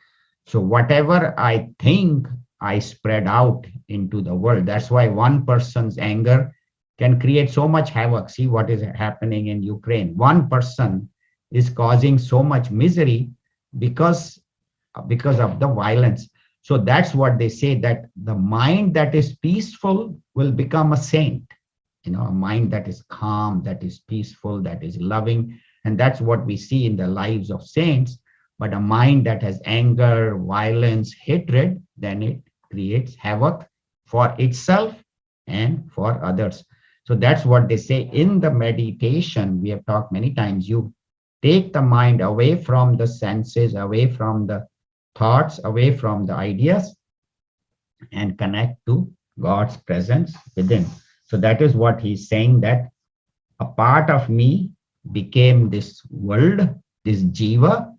so whatever I think, I spread out into the world. That's why one person's anger can create so much havoc. See what is happening in Ukraine. One person is causing so much misery because of the violence. So that's what they say, that the mind that is peaceful will become a saint. A mind that is calm, that is peaceful, that is loving. And that's what we see in the lives of saints. But a mind that has anger, violence, hatred, then it creates havoc for itself and for others. So that's what they say in the meditation. We have talked many times. You take the mind away from the senses, away from the thoughts, away from the ideas, and connect to God's presence within. So that is what he's saying, that a part of me became this world, this jiva.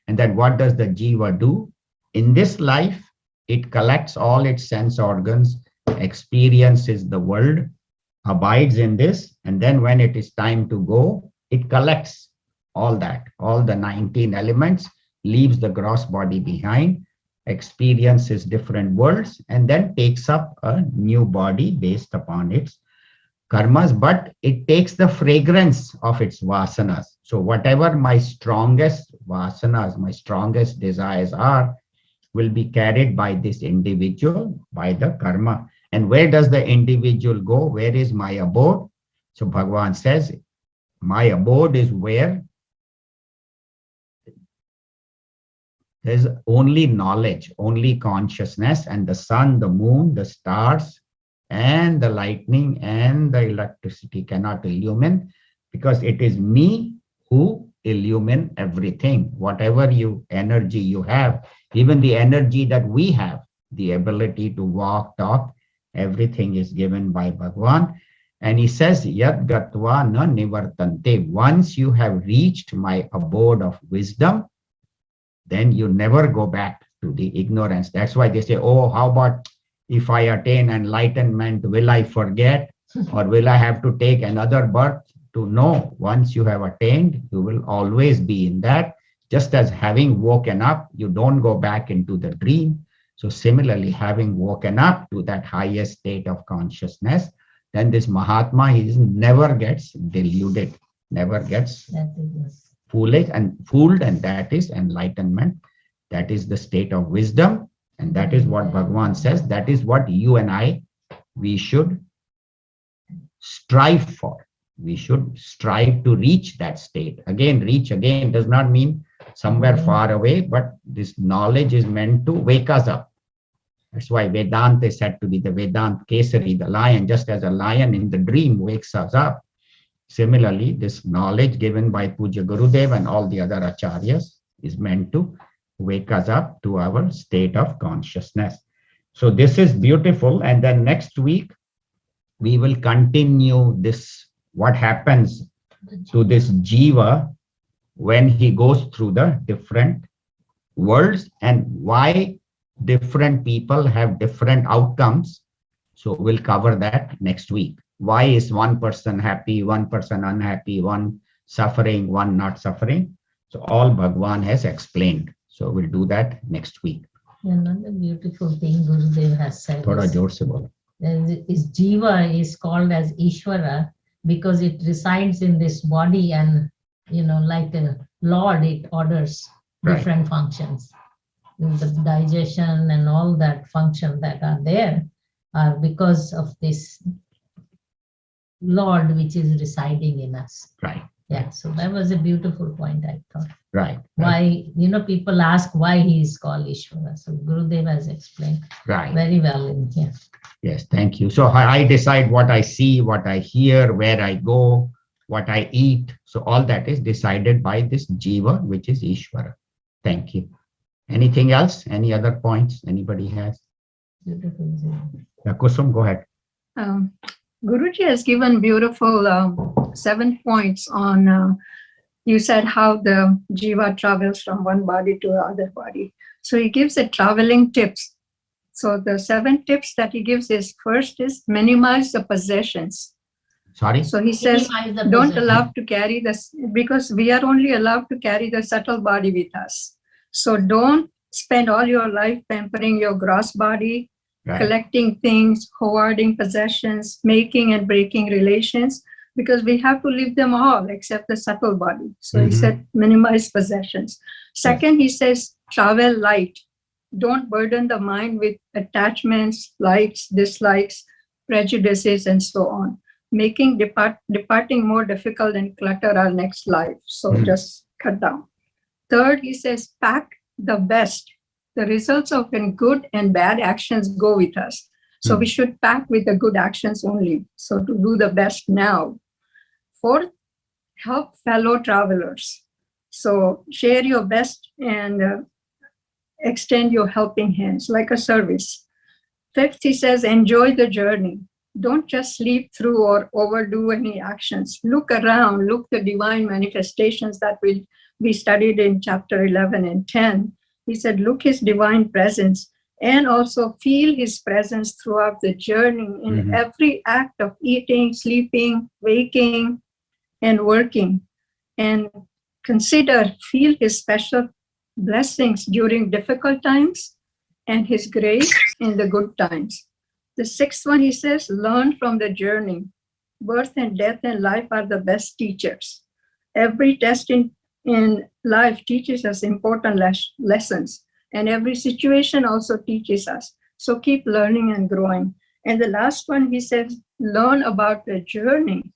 And then what does the jiva do? In this life, it collects all its sense organs, experiences the world, abides in this. And then when it is time to go, it collects all that, all the 19 elements, leaves the gross body behind, experiences different worlds, and then takes up a new body based upon its karmas, but it takes the fragrance of its vasanas. So whatever my strongest vasanas, my strongest desires are, will be carried by this individual, by the karma. And where does the individual go? Where is my abode? So Bhagavan says, my abode is where there's only knowledge, only consciousness, and the sun, the moon, the stars, and the lightning and the electricity cannot illumine, because it is me who illumine everything. Whatever energy you have, even the energy that we have, the ability to walk, talk, everything is given by Bhagavan. And he says, Yad gatva na nivartante. Once you have reached my abode of wisdom, then you never go back to the ignorance. That's why they say, oh, how about if I attain enlightenment, will I forget, or will I have to take another birth? To know, once you have attained, you will always be in that. Just as having woken up, you don't go back into the dream. So similarly, having woken up to that highest state of consciousness, then this Mahatma, he never gets deluded, never gets foolish and fooled, and that is enlightenment. That is the state of wisdom, and that is what Bhagavan says. That is what you and I, we should strive for. We should strive to reach that state. Again, reach again does not mean somewhere far away, but this knowledge is meant to wake us up. That's why Vedanta is said to be the Vedant Kesari, the lion. Just as a lion in the dream wakes us up, similarly, this knowledge given by Puja Gurudev and all the other acharyas is meant to wake us up to our state of consciousness. So this is beautiful. And then next week, we will continue this, what happens to this jiva when he goes through the different worlds and why different people have different outcomes. So we'll cover that next week. Why is one person happy, one person unhappy, one suffering, one not suffering? So all Bhagwan has explained. So we'll do that next week. Another beautiful thing Gurudev has said Thoda is, jor se bolo. is Jiva is called as Ishvara because it resides in this body, and like a Lord, it orders different functions. The digestion and all that function that are there are because of this Lord which is residing in us. Right. Yeah, so that was a beautiful point, I thought. Right. Why, people ask why he is called Ishvara. So Gurudev has explained very well in here. Yes, thank you. So I decide what I see, what I hear, where I go, what I eat. So all that is decided by this jiva, which is Ishvara. Thank you. Anything else? Any other points anybody has? Beautiful. Kusum, go ahead. Guruji has given beautiful 7 points on, you said how the jiva travels from one body to the other body. So he gives the traveling tips. So the 7 tips that he gives is, first is minimize the possessions. Sorry? So he says, don't allow to carry this, because we are only allowed to carry the subtle body with us. So don't spend all your life pampering your gross body, collecting things, hoarding possessions, making and breaking relations, because we have to leave them all except the subtle body. So he said, minimize possessions. Second, he says, travel light. Don't burden the mind with attachments, likes, dislikes, prejudices, and so on, making departing more difficult and clutter our next life. So just cut down. Third, he says, pack the best. The results of when good and bad actions go with us. So we should pack with the good actions only. So to do the best now. Fourth, help fellow travelers. So share your best and extend your helping hands like a service. Fifth, he says, enjoy the journey. Don't just sleep through or overdo any actions. Look around, look the divine manifestations that we studied in chapter 11 and 10. He said, look his divine presence and also feel his presence throughout the journey in every act of eating, sleeping, waking, and working. And feel his special blessings during difficult times and his grace in the good times. The sixth one, he says, learn from the journey. Birth and death and life are the best teachers. Every test in life teaches us important lessons, and every situation also teaches us. So keep learning and growing. And the last one, he says, learn about the journey.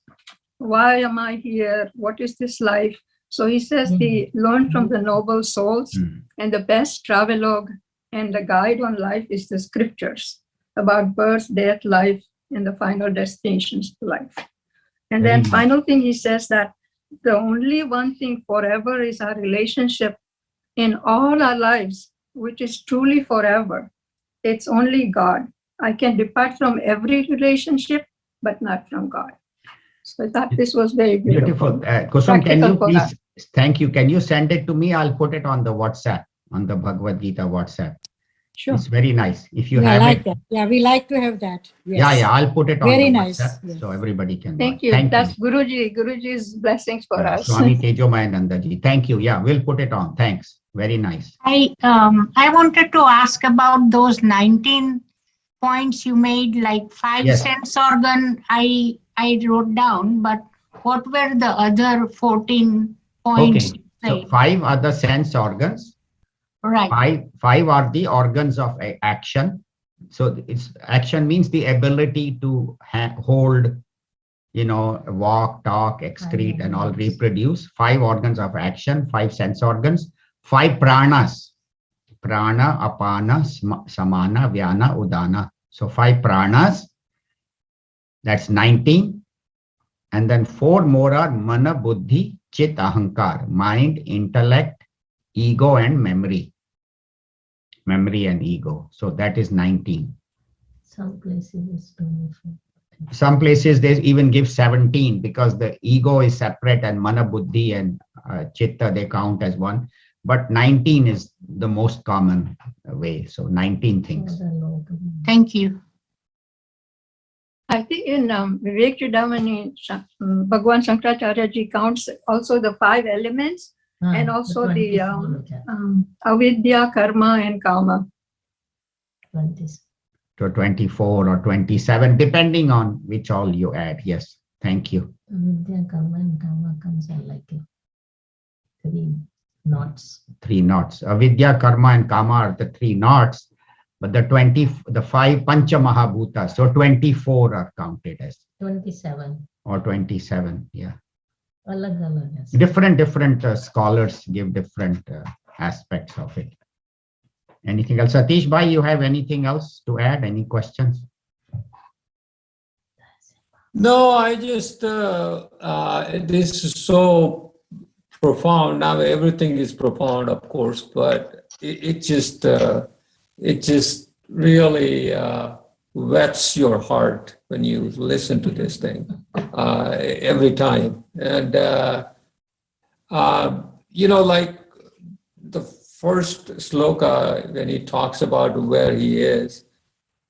Why am I here? What is this life? So he says, learn from the noble souls, and the best travelogue and the guide on life is the scriptures about birth, death, life, and the final destinations to life. And then final thing, he says that the only one thing forever is our relationship in all our lives, which is truly forever. It's only God. I can depart from every relationship, but not from God. So I thought this was very beautiful. Kusum, can you please, thank you. Can you send it to me? I'll put it on the WhatsApp, on the Bhagavad Gita WhatsApp. Sure. It's very nice. If you I have like it. that. Yeah, we like to have that. Yes. Yeah, I'll put it on Very the nice. WhatsApp Yes. so everybody can Thank watch. you. Thank That's you. Guruji's blessings for us. Swami Tejomayanandaji. Thank you. Yeah, we'll put it on. Thanks. Very nice. I wanted to ask about those 19 points you made, like 5 sense organ I wrote down, but what were the other 14 points? Okay, so 5 are the sense organs. Right. 5 are the organs of action. So it's action means the ability to hold, walk, talk, excrete, and all reproduce. 5 organs of action, 5 sense organs, 5 pranas. Prana, apana, samana, vyana, udana. So 5 pranas, that's 19. And then 4 more are mana, buddhi, chit, ahankar, mind, intellect, ego, and memory. memory and ego. So that is 19. Some places it's 24. Some places they even give 17 because the ego is separate and mana, buddhi and chitta, they count as one. But 19 is the most common way. So 19 things. Thank you. I think in Vivek Chudamani, Bhagwan Shankaracharya ji counts also the 5 elements and also the avidya, karma and kama. 20. To 24 or 27, depending on which all you add. Yes, thank you. Vidya, karma and kama comes out like 3 knots. 3 knots. Avidya, karma and kama are the 3 knots, but the 5 pancha mahabhutas, so 24 are counted as 27. or 27. Yeah. Alag alag, yes. Different scholars give different aspects of it. Anything else? Satish Bhai, you have anything else to add? Any questions? No, I just, this is so profound. Now everything is profound, of course, but it just really whets your heart when you listen to this thing every time. And, like the first sloka, when he talks about where he is,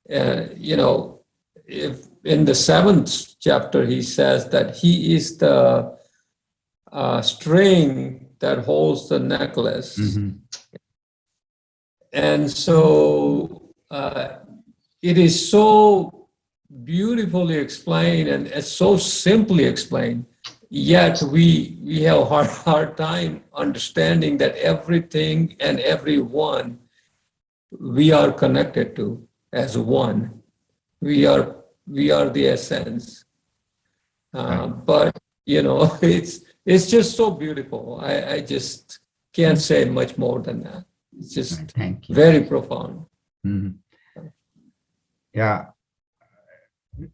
if in the 7th chapter, he says that he is the string that holds the necklace. Mm-hmm. And so it is so beautifully explained and so simply explained, yet we have a hard time understanding that everything and everyone we are connected to as one. We are the essence. But it's just so beautiful. I just can't say much more than that. It's just very profound. Mm-hmm. Yeah.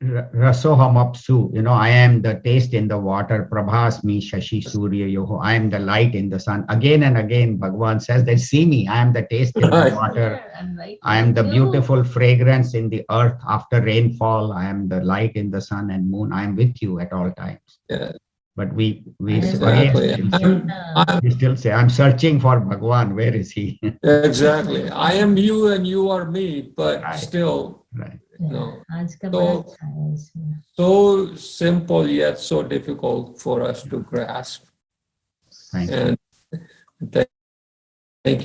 Rasohamapsu, I am the taste in the water, Prabhasmi Shashi Surya Yoho, I am the light in the sun. Again and again, Bhagavan says that see me, I am the taste in the water, I am the beautiful fragrance in the earth after rainfall, I am the light in the sun and moon, I am with you at all times. Yeah. But we exactly. still say, I'm searching for Bhagavan, where is he? Exactly. I am you and you are me, but still. Right. No. So simple yet so difficult for us to grasp. Thank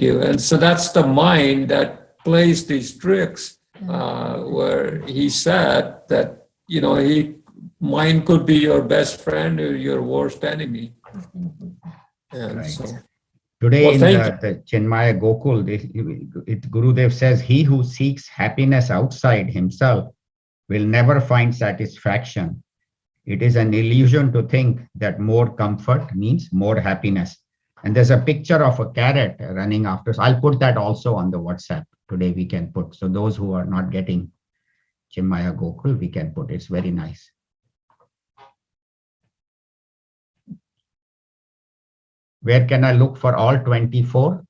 you. And so that's the mind that plays these tricks, where he said that, mind could be your best friend or your worst enemy. And so. Today in the Chinmaya Gokul, Gurudev says, he who seeks happiness outside himself will never find satisfaction. It is an illusion to think that more comfort means more happiness. And there's a picture of a carrot running after. So I'll put that also on the WhatsApp. Today we can put. So those who are not getting Chinmaya Gokul, we can put. It's very nice. Where can I look for all 24?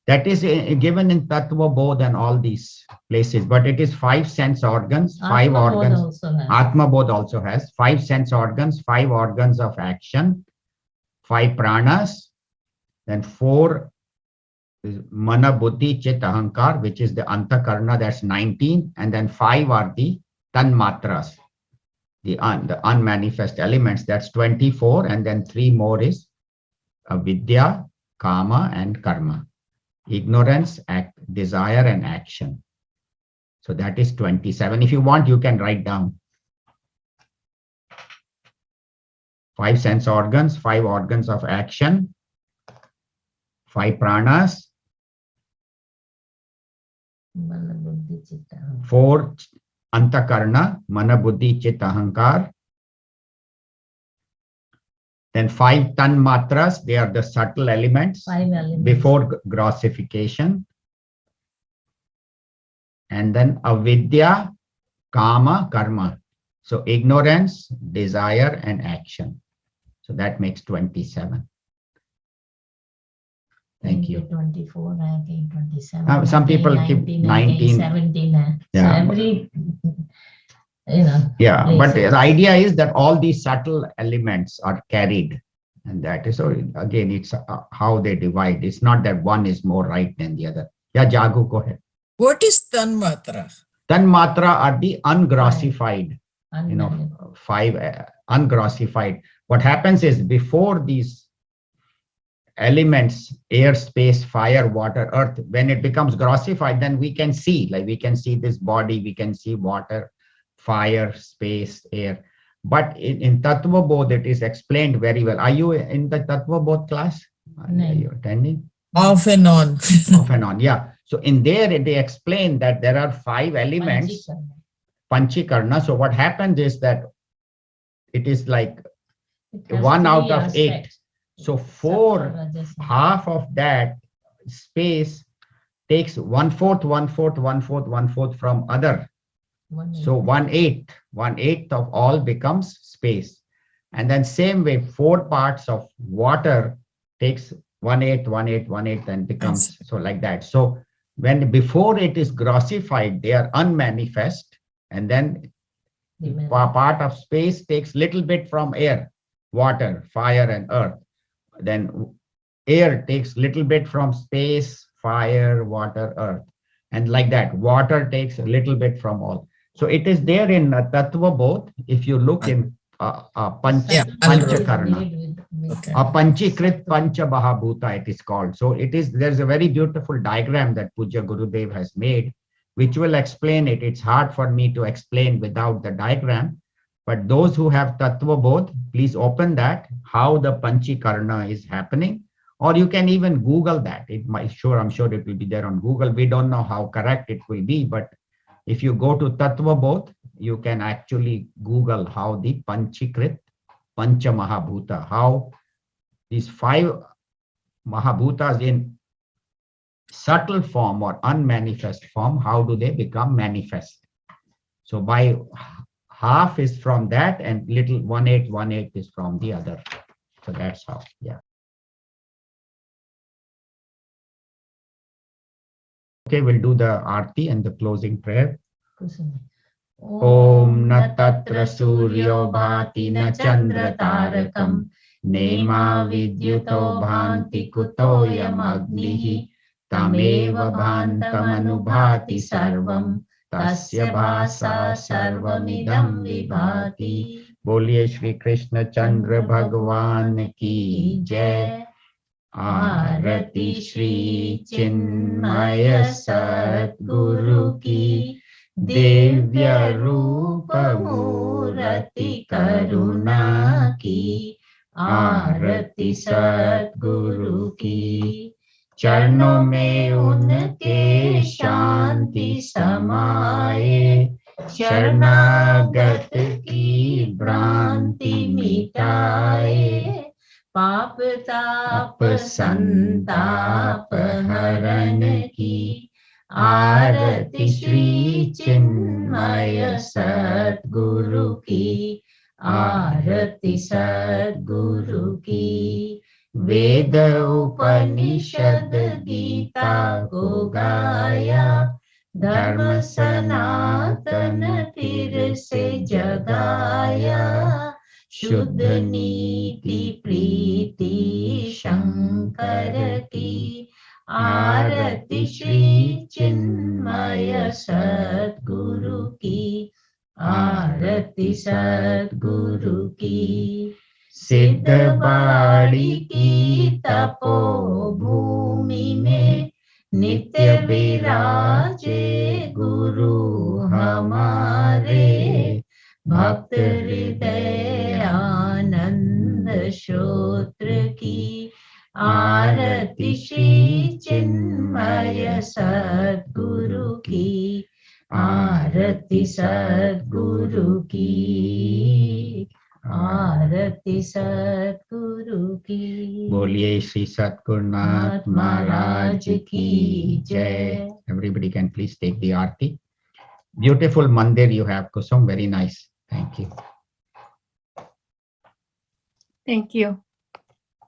That is given in Tattva Bodh and all these places, but it is 5 sense organs, 5 organs. Atma Bodh also has 5 sense organs, 5 organs of action, 5 pranas, then 4 mana, buddhi, chit, ahankar, which is the antakarna, that's 19, and then 5 are the tanmatras, the unmanifest elements, that's 24, and then 3 more is avidya, kama, and karma. Ignorance, desire, and action. So that is 27. If you want, you can write down. 5 sense organs, 5 organs of action, 5 pranas, 4 antakarna, mana, buddhi, chit, ahankar. Then 5 tanmatras, they are the subtle elements, 5 elements before grossification. And then avidya, kama, karma. So ignorance, desire, and action. So that makes 27. Thank you. 24, again 27. Some again people keep 19, 19. 17. So Yeah. every, you know. Yeah, but places. the idea is that all these subtle elements are carried. And that is, so again, it's how they divide. It's not that one is more right than the other. Yeah, Jagu, go ahead. What is Tanmatra? Tanmatra are the ungrossified, Unmanifold. 5 ungrossified. What happens is before these elements, air, space, fire, water, earth, when it becomes grossified, then we can see, like we can see this body, we can see water, fire, space, air. But in Tattva Bodh, it is explained very well. Are you in the Tattva Bodh class? No. Are you attending? Off and on. Off and on, yeah. So in there, they explain that there are 5 elements, Panchikarna. So what happens is that it is like It has 1 out three of 8. aspects. So Sattva, 4, Rajas, and half of that space takes 1/4, 1/4, 1/4, 1/4 from other. one So is- 1/8, 1/8 of all becomes space. And then same way, 4 parts of water takes 1/8, 1/8, 1/8 and becomes so like that. So when before it is grossified, they are unmanifest. And then the middle. part of space takes little bit from air, water, fire and earth. Then air takes little bit from space, fire, water, earth. And like that, water takes a little bit from all. So it is there in Tattva Bodh. If you look in Yeah, Panchakarna, Okay. Panchikrit Pancha Mahabhuta, it is called. So it is, there's a very beautiful diagram that Puja Gurudev has made, which will explain it. It's hard for me to explain without the diagram, but those who have Tattva Bodh, please open that, how the Panchikarna is happening, or you can even Google that. It might, I'm sure it will be there on Google. We don't know how correct it will be, but if you go to Tattva Bodh, you can actually Google how the Panchikrit Pancha Mahabhuta, how these 5 Mahabhutas in subtle form or unmanifest form, how do they become manifest? So by half is from that and little 1/8, 1/8 is from the other. So that's how, yeah. Okay, we'll do the Aarti and the closing prayer. Kusumi. Om na tatra suryo bhati na chandra tarakam nema vidyuto bhanti kutoyam agnihi tameva bhantamanubhati sarvam tasya bhasa sarvamidam vibhati. Boliye Shri Krishna Chandra Bhagwan ki jai. Aarati Shri Chinmaya Sadguru ki. Divya Rupa Murati Karuna ki. Aarati Sadguru ki. चरणों में उनके शांति समाए शरणागत की भ्रांति मिटाए पाप ताप संताप हरण की आरती श्री चिन्मय सद्गुरु की आरती सद्गुरु की वेद उपनिषद गीता को गाया धर्म सनातन फिर से जगाया शुद्ध नीति प्रीति शंकर की आरती श्री चिन्मय सद्गुरु की आरती सद्गुरु की सिद्ध बाड़ी की तपो भूमि में नित्य विराजे गुरु हमारे भक्त हृदय आनंद श्रोत्र की आरती श्री चिन्मय सद्गुरु की आरती सद्गुरु की आरती सद्गुरु की बोलिए श्री सद्गुरुनाथ महाराज की जय. Everybody can please take the aarti. Beautiful mandir you have, Kusum, very nice. Thank you. Thank you.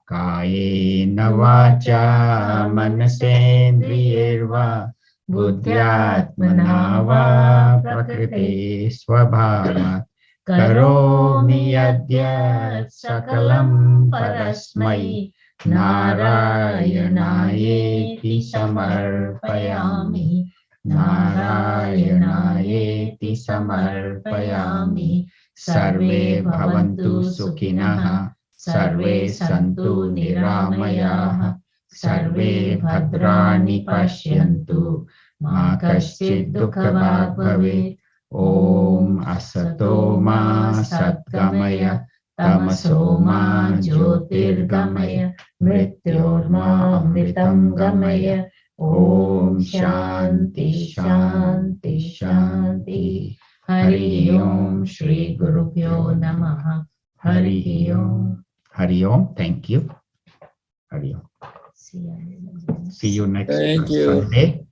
Kayena vacha manasendriyerva buddhyatmana va prakriti svabhavat karomi yadyat sakalam parasmai narayanayeeti samarpayami narayanayeeti samarpayami sarve bhavantu sukhinah sarve santu niramayaha sarve bhadrani pashyantu ma kaschid dukhabhag bhavet. Om asato ma satgamaya tamaso ma jyotirgamaya mrityorma amritam gamaya. Om shanti shanti shanti. Hari Om Shri Gurubhyo Namaha. Hari Om. Hari Om. Thank you. Hari Om. See you. See you next Thank you. Sunday.